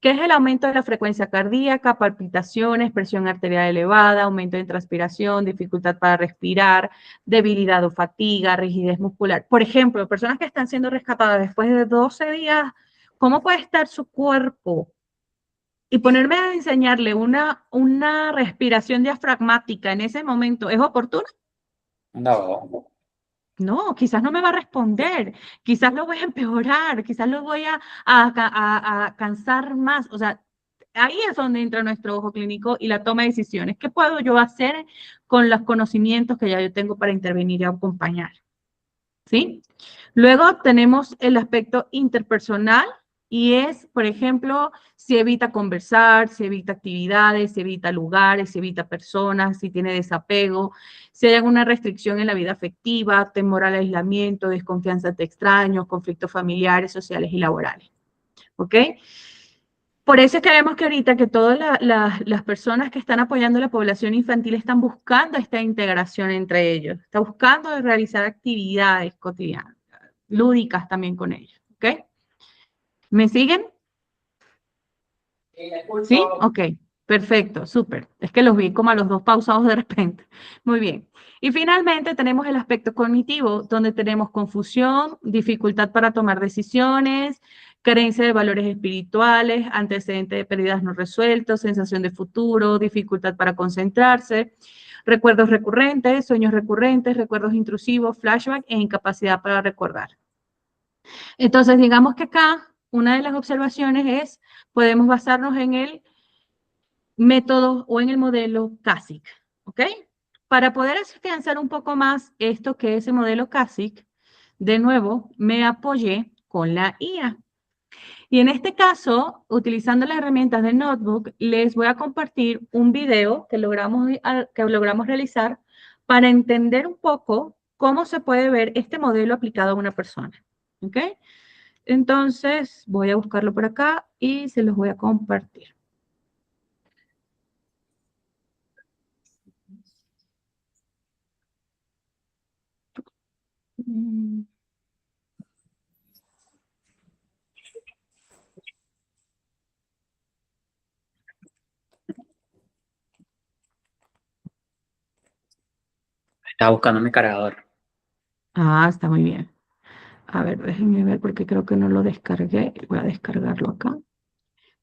que es el aumento de la frecuencia cardíaca, palpitaciones, presión arterial elevada, aumento de transpiración, dificultad para respirar, debilidad o fatiga, rigidez muscular. Por ejemplo, personas que están siendo rescatadas después de 12 días, ¿cómo puede estar su cuerpo? Y ponerme a enseñarle una respiración diafragmática en ese momento, ¿es oportuno? No, No, quizás no me va a responder, quizás lo voy a empeorar, quizás lo voy a cansar más. O sea, ahí es donde entra nuestro ojo clínico y la toma de decisiones. ¿Qué puedo yo hacer con los conocimientos que ya yo tengo para intervenir y acompañar? ¿Sí? Luego tenemos el aspecto interpersonal y es, por ejemplo, si evita conversar, si evita actividades, si evita lugares, si evita personas, si tiene desapego, si hay alguna restricción en la vida afectiva, temor al aislamiento, desconfianza de extraños, conflictos familiares, sociales y laborales. ¿Ok? Por eso es que vemos que ahorita que todas las personas que están apoyando a la población infantil están buscando esta integración entre ellos, están buscando realizar actividades cotidianas, lúdicas también con ellos. ¿Ok? ¿Me siguen? ¿Sí? Ok, perfecto, súper. Es que los vi como a los dos pausados de repente. Muy bien. Y finalmente tenemos el aspecto cognitivo, donde tenemos confusión, dificultad para tomar decisiones, carencia de valores espirituales, antecedentes de pérdidas no resueltos, sensación de futuro, dificultad para concentrarse, recuerdos recurrentes, sueños recurrentes, recuerdos intrusivos, flashback e incapacidad para recordar. Entonces, digamos que acá una de las observaciones es, podemos basarnos en el método o en el modelo CASIC, ¿ok? Para poder afianzar un poco más esto que es el modelo CASIC, de nuevo me apoyé con la IA. Y en este caso, utilizando las herramientas del notebook, les voy a compartir un video que logramos realizar para entender un poco cómo se puede ver este modelo aplicado a una persona, ¿ok? Entonces, voy a buscarlo por acá y se los voy a compartir. Estaba buscando mi cargador. Ah, está muy bien. A ver, déjenme ver porque creo que no lo descargué. Voy a descargarlo acá.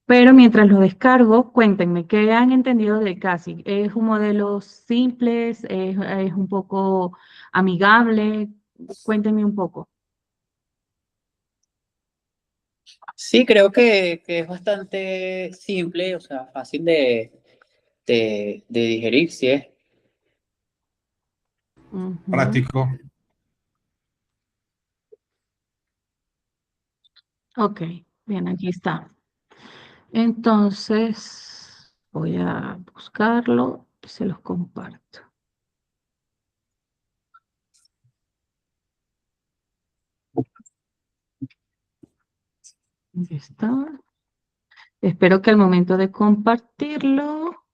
Pero mientras lo descargo, cuéntenme, ¿qué han entendido del CASI? ¿Es un modelo simple? ¿Es un poco amigable? Cuéntenme un poco. Sí, creo que es bastante simple, o sea, fácil de digerir, sí es. Ujú. Práctico. Ok, bien, aquí está. Entonces, voy a buscarlo y se los comparto. Aquí está. Espero que al momento de compartirlo,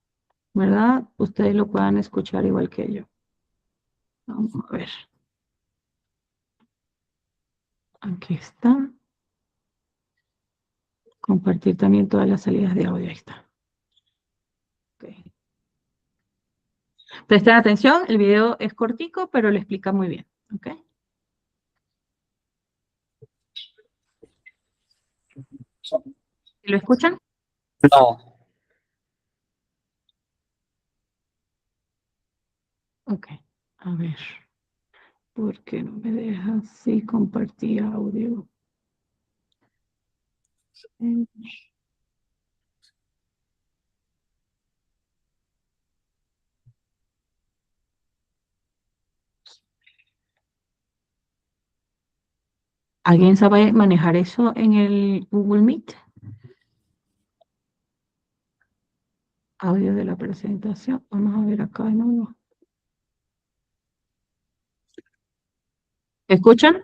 ¿verdad? Ustedes lo puedan escuchar igual que yo. Vamos a ver. Aquí está. Compartir también todas las salidas de audio. Ahí está. Okay. Presten atención, el video es cortico, pero lo explica muy bien. ¿Ok? ¿Lo escuchan? No, Ok. A ver. ¿Por qué no me deja así compartir audio? ¿Alguien sabe manejar eso en el Google Meet? Audio de la presentación. Vamos a ver acá en uno. ¿Escuchan?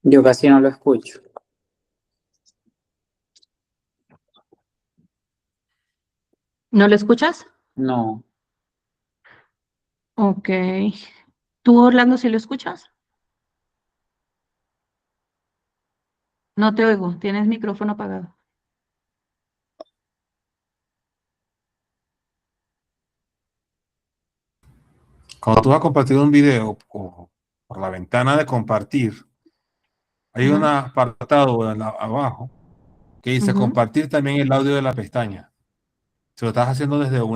yo casi no lo escucho. ¿No lo escuchas? No, Ok. ¿Tú, Orlando, sí lo escuchas? No te oigo. Tienes micrófono apagado. Cuando tú vas a compartir un video por la ventana de compartir, hay un Ajá. apartado abajo que dice Ujú. compartir también el audio de la pestaña. Si lo estás haciendo desde,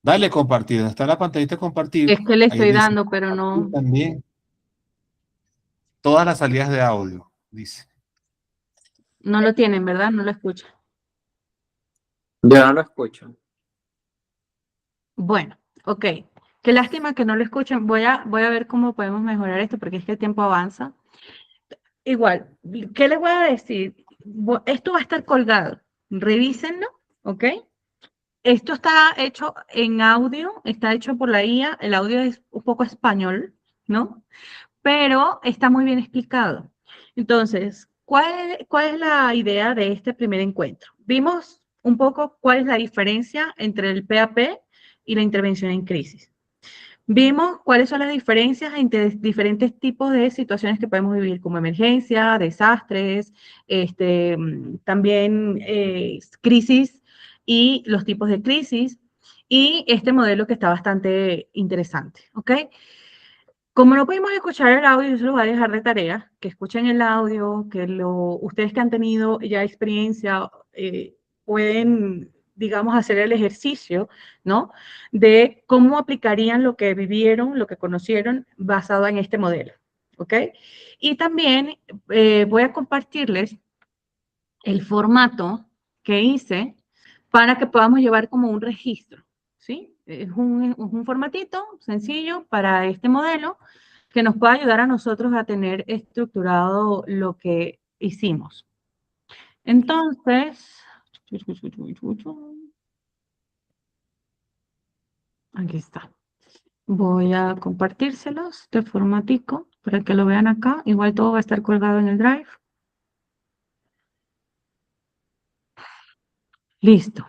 dale compartir, donde está la pantallita compartir, Es que le ahí estoy dice dando, pero compartir no, también todas las salidas de audio, dice. no lo tienen, ¿verdad? No lo escuchan. yo no lo escucho. Bueno, ok. Qué lástima que no lo escuchen. Voy a ver cómo podemos mejorar esto porque es que el tiempo avanza. Igual, ¿qué les voy a decir? Esto va a estar colgado. Revísenlo, ¿ok? Esto está hecho en audio, está hecho por la IA. El audio es un poco español, ¿no? Pero está muy bien explicado. Entonces, ¿cuál es la idea de este primer encuentro? Vimos un poco cuál es la diferencia entre el PAP y la intervención en crisis. Vimos cuáles son las diferencias entre diferentes tipos de situaciones que podemos vivir, como emergencia, desastres, también crisis y los tipos de crisis, y este modelo que está bastante interesante, ¿ok? Como no pudimos escuchar el audio, yo se los voy a dejar de tarea, que escuchen el audio, ustedes que han tenido ya experiencia pueden digamos, hacer el ejercicio, ¿no? De cómo aplicarían lo que vivieron, lo que conocieron, basado en este modelo, ¿ok? Y también voy a compartirles el formato que hice para que podamos llevar como un registro, ¿sí? Es un formatito sencillo para este modelo que nos puede ayudar a nosotros a tener estructurado lo que hicimos. Entonces, aquí está. Voy a compartírselos de formatico para que lo vean acá. Igual todo va a estar colgado en el Drive. Listo.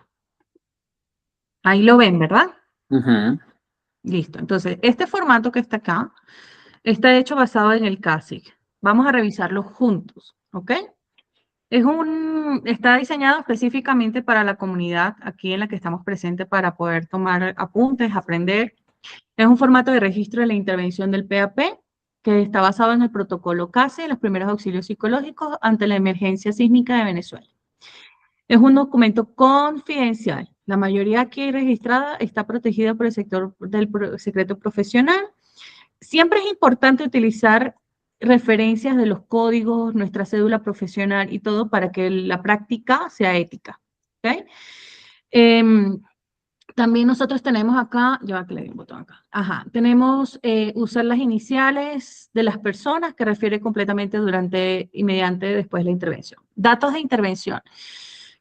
Ahí lo ven, ¿verdad? Listo. Entonces, este formato que está acá está hecho basado en el CASIC. Vamos a revisarlo juntos, ¿ok? Está diseñado específicamente para la comunidad aquí en la que estamos presentes para poder tomar apuntes, aprender. Es un formato de registro de la intervención del PAP que está basado en el protocolo CASE, los primeros auxilios psicológicos ante la emergencia sísmica de Venezuela. Es un documento confidencial. La mayoría aquí registrada está protegida por el sector del secreto profesional. Siempre es importante utilizar referencias de los códigos, nuestra cédula profesional y todo para que la práctica sea ética. ¿Okay? También nosotros tenemos acá, ya que le di un botón acá, tenemos usar las iniciales de las personas que refiere completamente durante y mediante después de la intervención. Datos de intervención.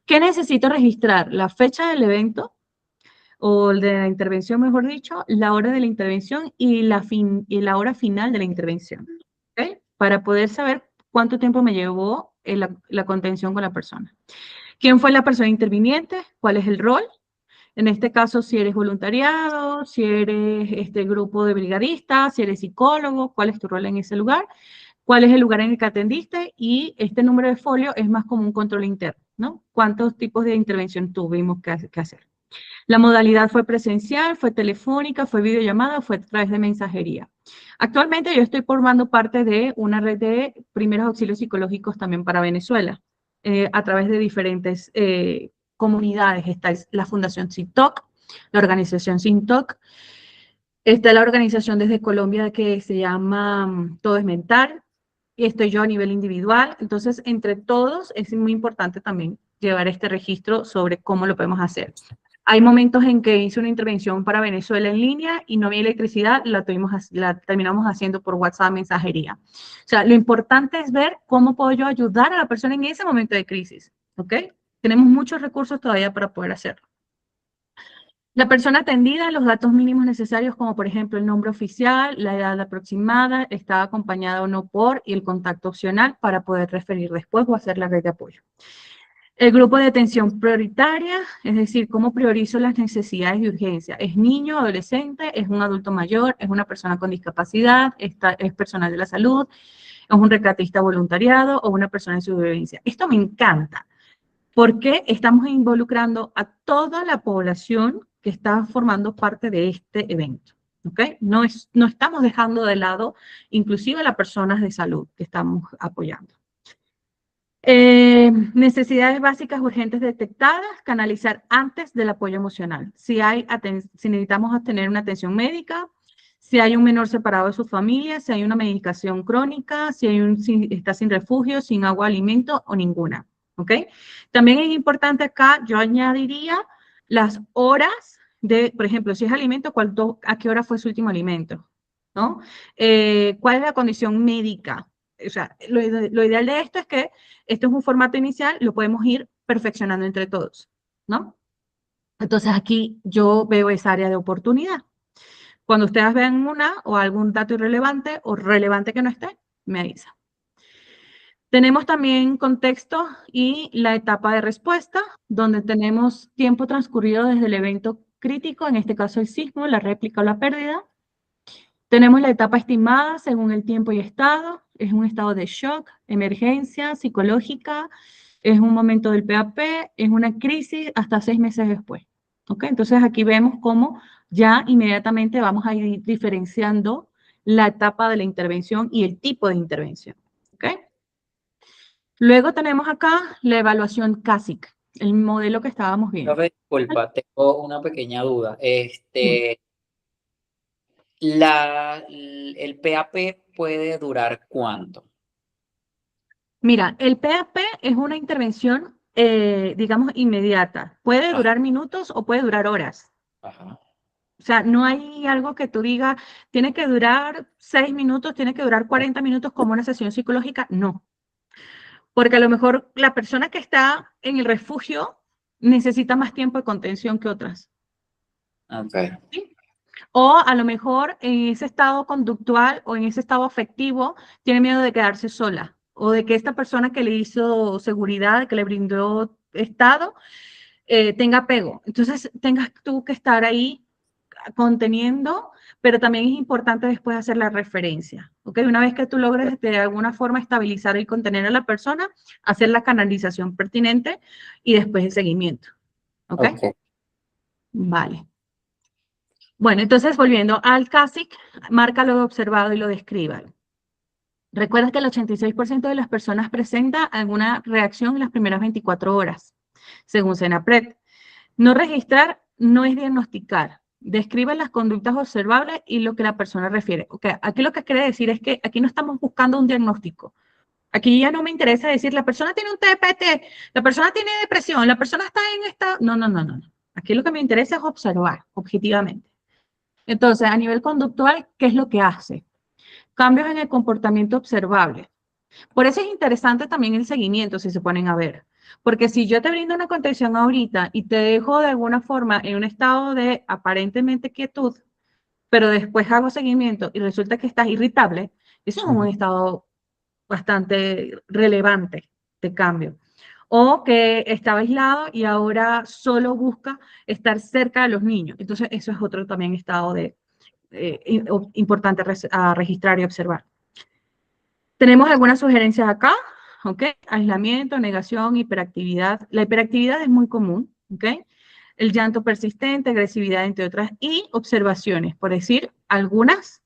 ¿Qué necesito registrar? La fecha del evento, o de la intervención, mejor dicho, la hora de la intervención y la hora final de la intervención, ¿okay? Para poder saber cuánto tiempo me llevó la contención con la persona. ¿Quién fue la persona interviniente? ¿Cuál es el rol? En este caso, si eres voluntariado, si eres este grupo de brigadistas, si eres psicólogo, ¿cuál es tu rol en ese lugar? ¿Cuál es el lugar en el que atendiste? Y este número de folio es más como un control interno, ¿no? ¿Cuántos tipos de intervención tuvimos que hacer? La modalidad fue presencial, fue telefónica, fue videollamada, fue a través de mensajería. Actualmente yo estoy formando parte de una red de primeros auxilios psicológicos también para Venezuela, a través de diferentes comunidades. Está la Fundación SINTOC, la organización SINTOC, está la organización desde Colombia que se llama Todo es Mental, y estoy yo a nivel individual. Entonces, entre todos es muy importante también llevar este registro sobre cómo lo podemos hacer. Hay momentos en que hice una intervención para Venezuela en línea y no había electricidad, la terminamos haciendo por WhatsApp, mensajería. O sea, lo importante es ver cómo puedo yo ayudar a la persona en ese momento de crisis, ¿ok? Tenemos muchos recursos todavía para poder hacerlo. La persona atendida, los datos mínimos necesarios, como por ejemplo el nombre oficial, la edad aproximada, está acompañada o no por, y el contacto opcional para poder referir después o hacer la red de apoyo. El grupo de atención prioritaria, es decir, cómo priorizo las necesidades de urgencia. ¿Es niño, adolescente, es un adulto mayor, es una persona con discapacidad, es personal de la salud, es un rescatista voluntariado o una persona en supervivencia? Esto me encanta, porque estamos involucrando a toda la población que está formando parte de este evento. ¿Okay? No estamos dejando de lado inclusive a las personas de salud que estamos apoyando. Necesidades básicas urgentes detectadas, canalizar antes del apoyo emocional. Si necesitamos tener una atención médica, si hay un menor separado de su familia, si hay una medicación crónica, si está sin refugio, sin agua, alimento o ninguna. ¿Ok? También es importante acá, yo añadiría las horas de, por ejemplo, si es alimento, ¿a qué hora fue su último alimento? ¿No? ¿Cuál es la condición médica? O sea, lo ideal de esto es que esto es un formato inicial, lo podemos ir perfeccionando entre todos, ¿no? Entonces aquí yo veo esa área de oportunidad. Cuando ustedes vean una o algún dato irrelevante o relevante que no esté, me avisa. Tenemos también contexto y la etapa de respuesta, donde tenemos tiempo transcurrido desde el evento crítico, en este caso el sismo, la réplica o la pérdida. Tenemos la etapa estimada según el tiempo y estado. Es un estado de shock, emergencia psicológica, es un momento del PAP, es una crisis hasta 6 meses después. ¿Ok? Entonces aquí vemos cómo ya inmediatamente vamos a ir diferenciando la etapa de la intervención y el tipo de intervención. ¿Ok? Luego tenemos acá la evaluación CASIC. el modelo que estábamos viendo. Profe, disculpa, tengo una pequeña duda. Dime. El PAP puede durar ¿cuánto? Mira, el PAP es una intervención, digamos, inmediata. Puede Ah, durar minutos o puede durar horas. ajá. O sea, no hay algo que tú digas, tiene que durar 6 minutos, tiene que durar 40 minutos como una sesión psicológica. No, porque a lo mejor la persona que está en el refugio necesita más tiempo de contención que otras. Ok, ¿Sí? O a lo mejor en ese estado conductual o en ese estado afectivo tiene miedo de quedarse sola o de que esta persona que le hizo seguridad, que le brindó estado, tenga apego. Entonces tengas tú que estar ahí conteniendo, pero también es importante después hacer la referencia. ¿Ok? Una vez que tú logres de alguna forma estabilizar y contener a la persona, hacer la canalización pertinente y después el seguimiento. ¿Ok? ok. Vale. Bueno, entonces volviendo al CASIC, marca lo observado y lo describa. Recuerda que el 86% de las personas presenta alguna reacción en las primeras 24 horas, según Senapred. No registrar no es diagnosticar. Describe las conductas observables y lo que la persona refiere. Okay, aquí lo que quiere decir es que aquí no estamos buscando un diagnóstico. Aquí ya no me interesa decir, la persona tiene un TPT, la persona tiene depresión, la persona está en esta... No, no, no, no. Aquí lo que me interesa es observar objetivamente. Entonces, a nivel conductual, ¿qué es lo que hace? Cambios en el comportamiento observable. Por eso es interesante también el seguimiento, si se ponen a ver. Porque si yo te brindo una contención ahorita y te dejo de alguna forma en un estado de aparentemente quietud, pero después hago seguimiento y resulta que estás irritable, eso es un estado bastante relevante de cambio. O que estaba aislado y ahora solo busca estar cerca de los niños. Entonces, eso es otro también estado de, importante a registrar y observar. Tenemos algunas sugerencias acá, ¿ok? Aislamiento, negación, hiperactividad. La hiperactividad es muy común, ¿ok? El llanto persistente, agresividad, entre otras, y observaciones, por decir algunas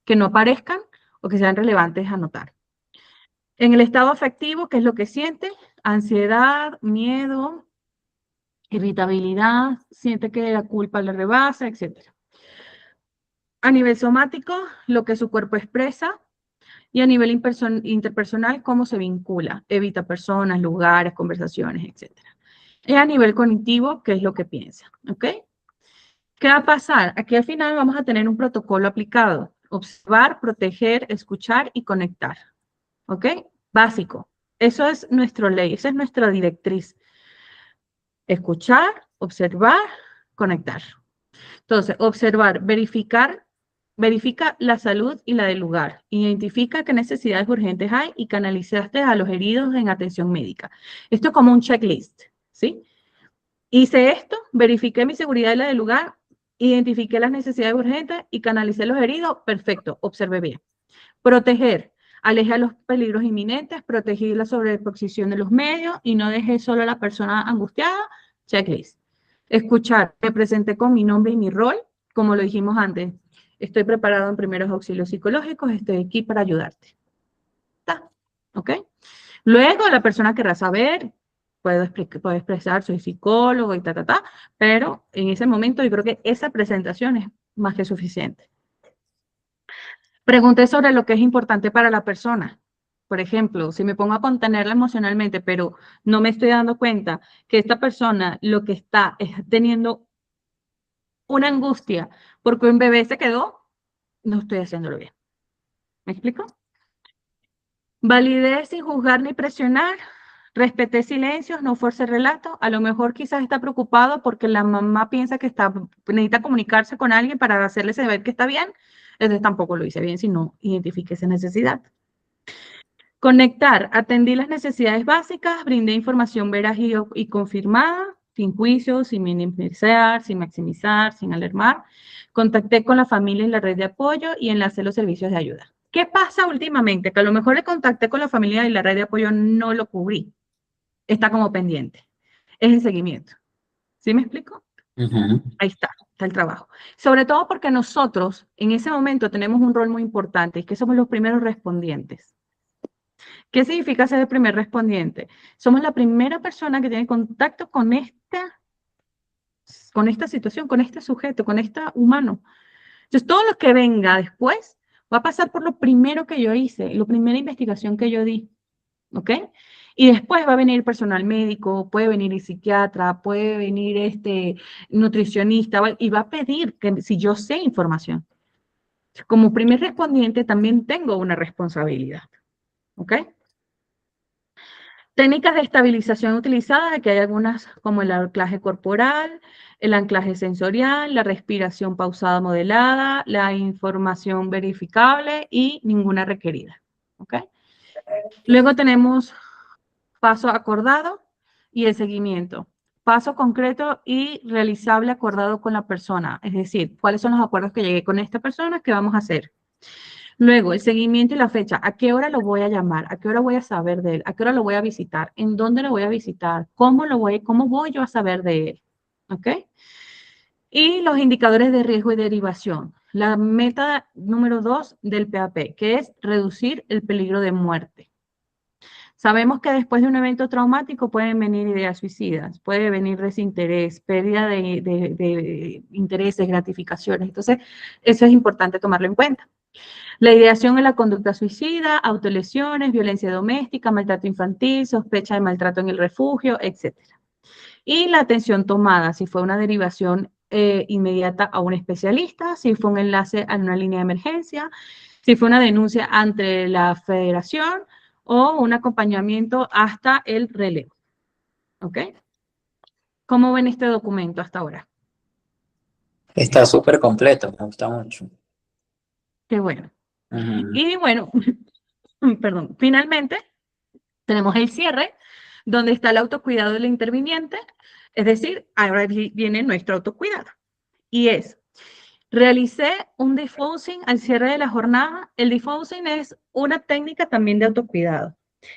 que no aparezcan o que sean relevantes a notar. En el estado afectivo, ¿qué es lo que siente? Ansiedad, miedo, irritabilidad, siente que la culpa le rebasa, etc. A nivel somático, lo que su cuerpo expresa, y a nivel interpersonal, cómo se vincula, evita personas, lugares, conversaciones, etc. Y a nivel cognitivo, qué es lo que piensa, ¿ok? ¿Qué va a pasar? Aquí al final vamos a tener un protocolo aplicado. Observar, proteger, escuchar y conectar, ¿ok? Básico. Eso es nuestra ley, esa es nuestra directriz. Escuchar, observar, conectar. Entonces, observar, verificar, verifica la salud y la del lugar. Identifica qué necesidades urgentes hay y canalizaste a los heridos en atención médica. Esto es como un checklist, ¿sí? Hice esto, verifiqué mi seguridad y la del lugar, identifiqué las necesidades urgentes y canalicé los heridos. Perfecto, observé bien. Proteger. Aleja los peligros inminentes, protegí la sobreexposición de los medios y no dejé solo a la persona angustiada. Checklist. Escuchar. Me presenté con mi nombre y mi rol, como lo dijimos antes. Estoy preparado en primeros auxilios psicológicos, estoy aquí para ayudarte. ¿Está? ¿Ok? Luego la persona querrá saber, puedo expresar, soy psicólogo y pero en ese momento yo creo que esa presentación es más que suficiente. Pregunté sobre lo que es importante para la persona. Por ejemplo, si me pongo a contenerla emocionalmente, pero no me estoy dando cuenta que esta persona lo que está es teniendo una angustia porque un bebé se quedó, no estoy haciéndolo bien. ¿Me explico? Validé sin juzgar ni presionar. Respeté silencios, no forcé relato. A lo mejor quizás está preocupado porque la mamá piensa que necesita comunicarse con alguien para hacerle saber que está bien. Entonces tampoco lo hice bien si no identifiqué esa necesidad. Conectar, atendí las necesidades básicas, brindé información veraz y confirmada, sin juicios, sin minimizar, sin maximizar, sin alarmar. Contacté con la familia y la red de apoyo y enlacé los servicios de ayuda. ¿Qué pasa últimamente? Que a lo mejor le contacté con la familia y la red de apoyo no lo cubrí. Está como pendiente. Es el seguimiento. ¿Sí me explico? Ahí está el trabajo. Sobre todo porque nosotros en ese momento tenemos un rol muy importante, y que somos los primeros respondientes. ¿Qué significa ser el primer respondiente? Somos la primera persona que tiene contacto con esta situación, con este sujeto, con este humano. Entonces, todo lo que venga después va a pasar por lo primero que yo hice, la primera investigación que yo di, ¿ok? Y después va a venir el personal médico, puede venir el psiquiatra, puede venir este nutricionista y va a pedir que si yo sé información. Como primer respondiente también tengo una responsabilidad, ¿ok? Técnicas de estabilización utilizadas, aquí hay algunas como el anclaje corporal, el anclaje sensorial, la respiración pausada modelada, la información verificable y ninguna requerida. ¿Ok? Luego tenemos paso acordado y el seguimiento. Paso concreto y realizable acordado con la persona. Es decir, cuáles son los acuerdos que llegué con esta persona, qué vamos a hacer. Luego, el seguimiento y la fecha. ¿A qué hora lo voy a llamar? ¿A qué hora voy a saber de él? ¿A qué hora lo voy a visitar? ¿En dónde lo voy a visitar? ¿Cómo voy yo a saber de él? ¿Ok? Y los indicadores de riesgo y derivación. La meta número 2 del PAP, que es reducir el peligro de muerte. Sabemos que después de un evento traumático pueden venir ideas suicidas, puede venir desinterés, pérdida de intereses, gratificaciones. Entonces, eso es importante tomarlo en cuenta. La ideación en la conducta suicida, autolesiones, violencia doméstica, maltrato infantil, sospecha de maltrato en el refugio, etc. Y la atención tomada, si fue una derivación inmediata a un especialista, si fue un enlace a una línea de emergencia, si fue una denuncia ante la federación o un acompañamiento hasta el relevo. ¿Ok? ¿Cómo ven este documento hasta ahora? Está súper completo, me gusta mucho. Qué bueno. Ujú. Y bueno, perdón, finalmente tenemos el cierre, donde está el autocuidado del interviniente, es decir, ahora viene nuestro autocuidado. Y es, realicé un defusing al cierre de la jornada. El defusing es una técnica también de autocuidado.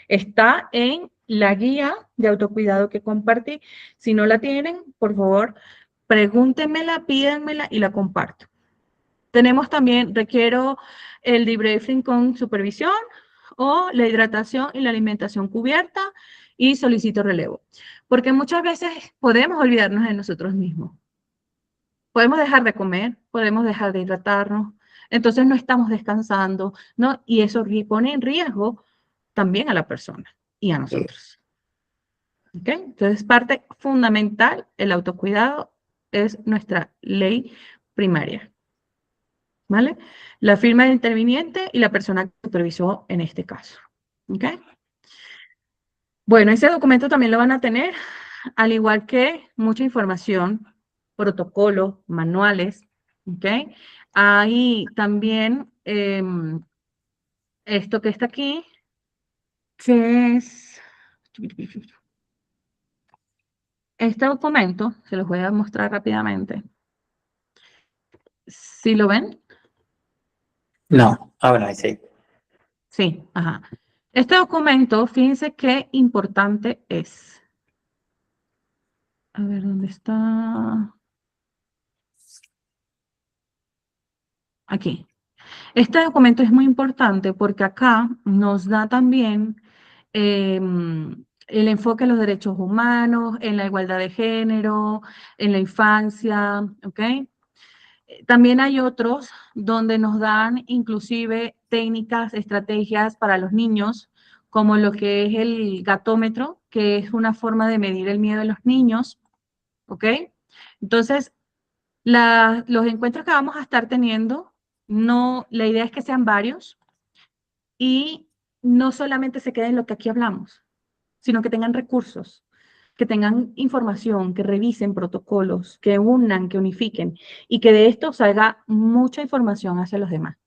Está en la guía de autocuidado que compartí. Si no la tienen, por favor, pregúntenmela, pídanmela y la comparto. Tenemos también, requiero el debriefing con supervisión o la hidratación y la alimentación cubierta y solicito relevo. Porque muchas veces podemos olvidarnos de nosotros mismos. Podemos dejar de comer, podemos dejar de hidratarnos, entonces no estamos descansando, ¿no? Y eso pone en riesgo también a la persona y a nosotros. ¿Ok? Entonces, parte fundamental, el autocuidado es nuestra ley primaria. ¿Vale? La firma del interviniente y la persona que supervisó en este caso. ¿Ok? Bueno, ese documento también lo van a tener, al igual que mucha información, protocolos, manuales. ¿Ok? Hay también esto que está aquí, que es... Este documento, se los voy a mostrar rápidamente. ¿Sí lo ven? No, ahora sí. Sí, ajá. Este documento, fíjense qué importante es. A ver, ¿dónde está? Aquí. Este documento es muy importante porque acá nos da también el enfoque en los derechos humanos, en la igualdad de género, en la infancia, ¿ok? También hay otros donde nos dan inclusive técnicas, estrategias para los niños, como lo que es el gatómetro, que es una forma de medir el miedo de los niños, ¿ok? Entonces, los encuentros que vamos a estar teniendo, no, la idea es que sean varios y no solamente se queden en lo que aquí hablamos, sino que tengan recursos, que tengan información, que revisen protocolos, que unan, que unifiquen y que de esto salga mucha información hacia los demás.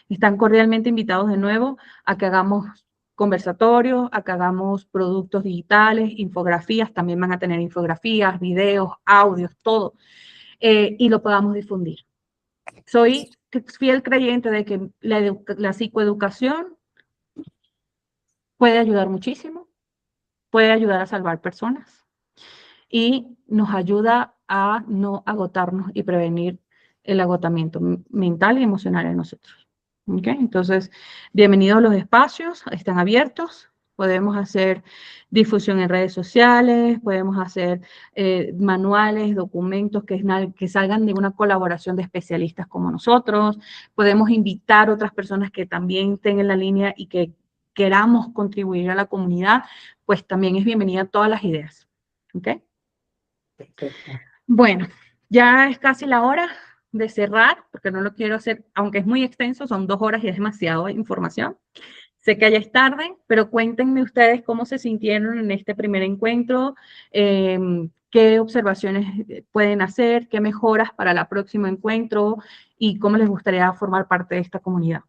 Están cordialmente invitados de nuevo a que hagamos conversatorios, a que hagamos productos digitales, infografías, también van a tener infografías, videos, audios, todo, y lo podamos difundir. Soy fiel creyente de que la psicoeducación puede ayudar muchísimo, puede ayudar a salvar personas y nos ayuda a no agotarnos y prevenir el agotamiento mental y emocional en nosotros. ¿Ok? Entonces, bienvenidos a los espacios, están abiertos. Podemos hacer difusión en redes sociales, podemos hacer manuales, documentos que salgan de una colaboración de especialistas como nosotros. Podemos invitar a otras personas que también estén en la línea y que queramos contribuir a la comunidad, pues también es bienvenida todas las ideas. ¿Ok? Perfecto. Bueno, ya es casi la hora de cerrar, porque no lo quiero hacer, aunque es muy extenso, son 2 horas y es demasiado información. Sé que ya es tarde, pero cuéntenme ustedes cómo se sintieron en este primer encuentro, qué observaciones pueden hacer, qué mejoras para el próximo encuentro y cómo les gustaría formar parte de esta comunidad.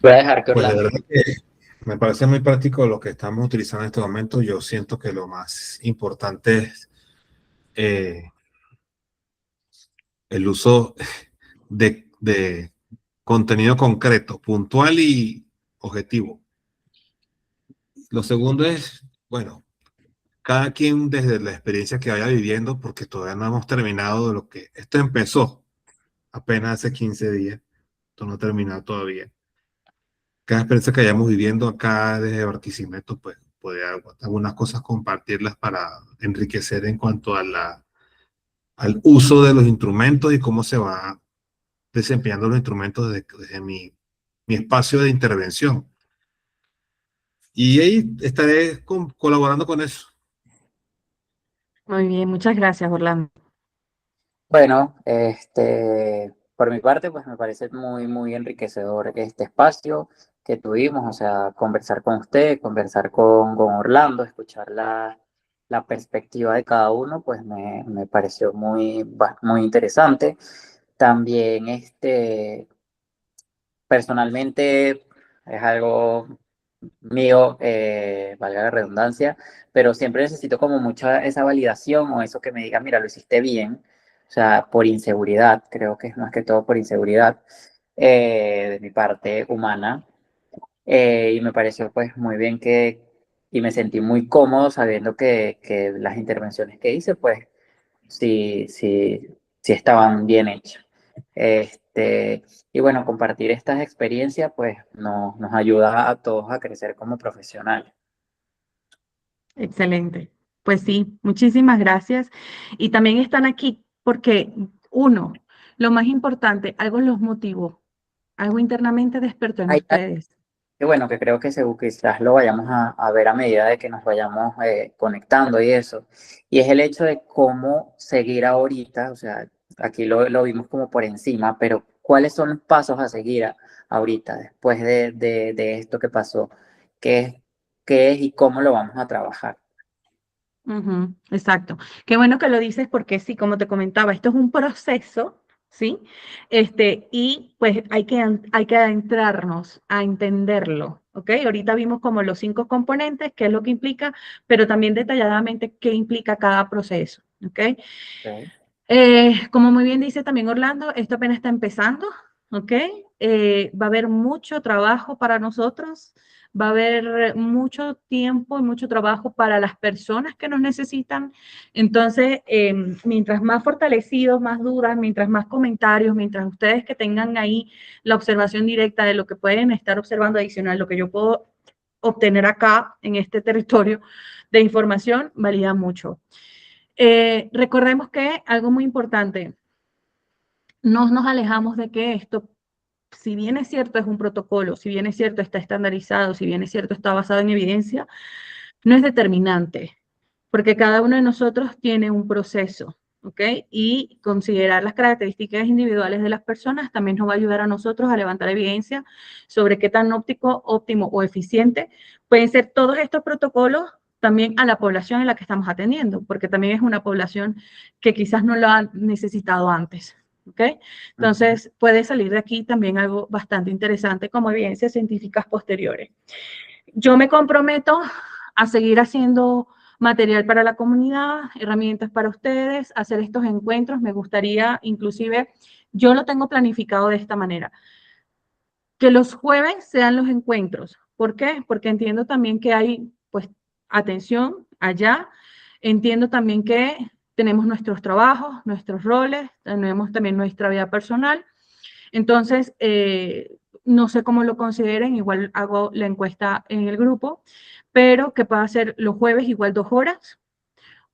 Voy a dejar que Pues de Orlando. verdad que me parece muy práctico lo que estamos utilizando en este momento. Yo siento que lo más importante es el uso de contenido concreto, puntual y objetivo. Lo segundo es, bueno, cada quien desde la experiencia que vaya viviendo, porque todavía no hemos terminado de lo que esto empezó apenas hace 15 días, esto no ha terminado todavía. Cada experiencia que vayamos viviendo acá desde Barquisimeto, pues puede algunas cosas compartirlas para enriquecer en cuanto a al uso de los instrumentos y cómo se va desempeñando los instrumentos desde mi espacio de intervención. Y ahí estaré colaborando con eso. Muy bien, muchas gracias, Orlando. Bueno, por mi parte, pues me parece muy, muy enriquecedor este espacio que tuvimos, o sea, conversar con usted, conversar con Orlando, escuchar la perspectiva de cada uno, pues me pareció muy interesante. También, personalmente, es algo mío, valga la redundancia, pero siempre necesito como mucha esa validación o eso que me diga, mira, lo hiciste bien, o sea, por inseguridad, creo que es más que todo por inseguridad de mi parte humana, y me pareció pues muy bien y me sentí muy cómodo sabiendo que las intervenciones que hice pues sí, sí, sí estaban bien hechas. Este, y bueno, compartir estas experiencias pues nos ayuda a todos a crecer como profesionales. Excelente. Pues sí, muchísimas gracias. Y también están aquí porque, uno, lo más importante, algo los motivó, algo internamente despertó en Hay algo ustedes. que bueno, que creo que quizás lo vayamos a ver a medida de que nos vayamos conectando y eso. Y es el hecho de cómo seguir ahorita, o sea, aquí lo vimos como por encima, pero ¿cuáles son los pasos a seguir ahorita, después de esto que pasó? ¿Qué es, qué es y cómo lo vamos a trabajar? Ujú, exacto. Qué bueno que lo dices porque sí, como te comentaba, esto es un proceso, ¿sí? Y pues hay que adentrarnos a entenderlo, ¿ok? Ahorita vimos como los 5 componentes, qué es lo que implica, pero también detalladamente qué implica cada proceso, ¿ok? Okay. Como muy bien dice también Orlando, esto apenas está empezando, ¿ok? Va a haber mucho trabajo para nosotros, va a haber mucho tiempo y mucho trabajo para las personas que nos necesitan. Entonces, mientras más fortalecidos, más dudas, mientras más comentarios, mientras ustedes que tengan ahí la observación directa de lo que pueden estar observando adicional, lo que yo puedo obtener acá en este territorio de información, valida mucho. Recordemos que algo muy importante, no nos alejamos de que esto, si bien es cierto, es un protocolo, si bien es cierto, está estandarizado, si bien es cierto, está basado en evidencia, no es determinante, porque cada uno de nosotros tiene un proceso, ¿ok? Y considerar las características individuales de las personas también nos va a ayudar a nosotros a levantar evidencia sobre qué tan óptimo o eficiente pueden ser todos estos protocolos también a la población en la que estamos atendiendo, porque también es una población que quizás no lo ha necesitado antes. ¿Ok? Entonces, puede salir de aquí también algo bastante interesante como evidencias científicas posteriores. Yo me comprometo a seguir haciendo material para la comunidad, herramientas para ustedes, hacer estos encuentros. Me gustaría, inclusive, yo lo tengo planificado de esta manera, que los jueves sean los encuentros. ¿Por qué? Porque entiendo también que hay, pues, atención allá. Entiendo también que tenemos nuestros trabajos, nuestros roles, tenemos también nuestra vida personal. Entonces, no sé cómo lo consideren, igual hago la encuesta en el grupo, pero que pueda ser los jueves igual 2 horas,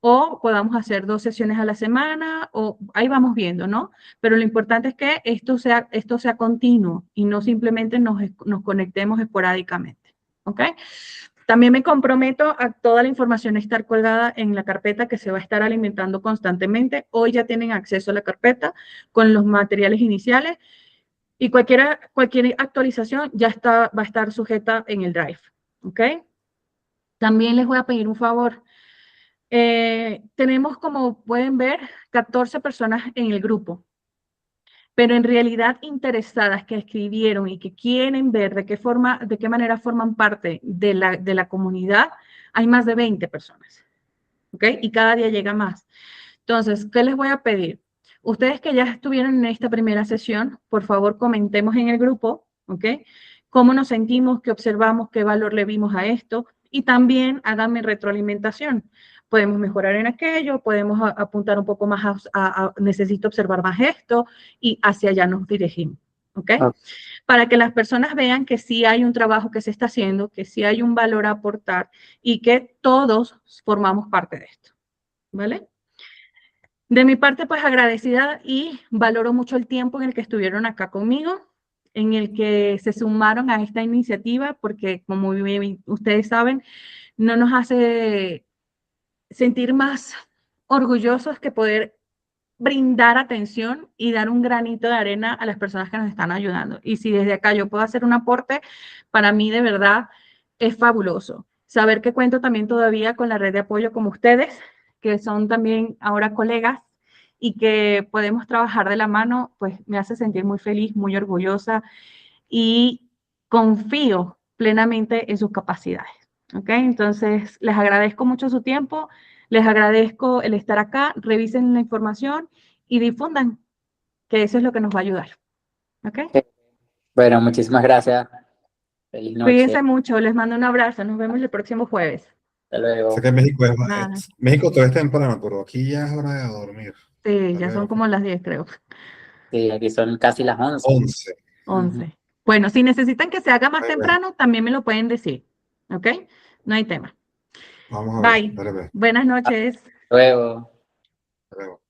o podamos hacer 2 sesiones a la semana, o ahí vamos viendo, ¿no? Pero lo importante es que esto sea continuo y no simplemente nos conectemos esporádicamente, ¿ok? También me comprometo a toda la información estar colgada en la carpeta que se va a estar alimentando constantemente. Hoy ya tienen acceso a la carpeta con los materiales iniciales y cualquier actualización ya va a estar sujeta en el Drive, ¿ok? También les voy a pedir un favor. Tenemos, como pueden ver, 14 personas en el grupo, pero en realidad interesadas que escribieron y que quieren ver de qué manera forman parte de la comunidad, hay más de 20 personas, ¿ok? Y cada día llega más. Entonces, ¿qué les voy a pedir? Ustedes que ya estuvieron en esta primera sesión, por favor comentemos en el grupo, ¿ok? Cómo nos sentimos, qué observamos, qué valor le vimos a esto, y también háganme retroalimentación. Podemos mejorar en aquello, podemos apuntar un poco más necesito observar más esto, y hacia allá nos dirigimos, ¿ok? Para que las personas vean que sí hay un trabajo que se está haciendo, que sí hay un valor a aportar y que todos formamos parte de esto, ¿vale? De mi parte, pues agradecida y valoro mucho el tiempo en el que estuvieron acá conmigo, en el que se sumaron a esta iniciativa, porque como ustedes saben, no nos hace sentir más orgullosos que poder brindar atención y dar un granito de arena a las personas que nos están ayudando. Y si desde acá yo puedo hacer un aporte, para mí de verdad es fabuloso. Saber que cuento también todavía con la red de apoyo como ustedes, que son también ahora colegas y que podemos trabajar de la mano, pues me hace sentir muy feliz, muy orgullosa y confío plenamente en sus capacidades. ¿Ok? Entonces, les agradezco mucho su tiempo, les agradezco el estar acá, revisen la información y difundan, que eso es lo que nos va a ayudar. ¿Ok? Bueno, muchísimas gracias. Feliz noche. Cuídense mucho, les mando un abrazo, nos vemos el próximo jueves. Hasta luego. Sé que México Nada. México todavía es temprano, pero aquí ya es hora de dormir. Sí, ya son como las 10, creo. Sí, aquí son casi las 11. 11. 11. Bueno, si necesitan que se haga más Ahí temprano, también me lo pueden decir. ¿Ok? No hay tema. Vamos a ver. Bye. Buenas noches. Hasta luego. Hasta luego.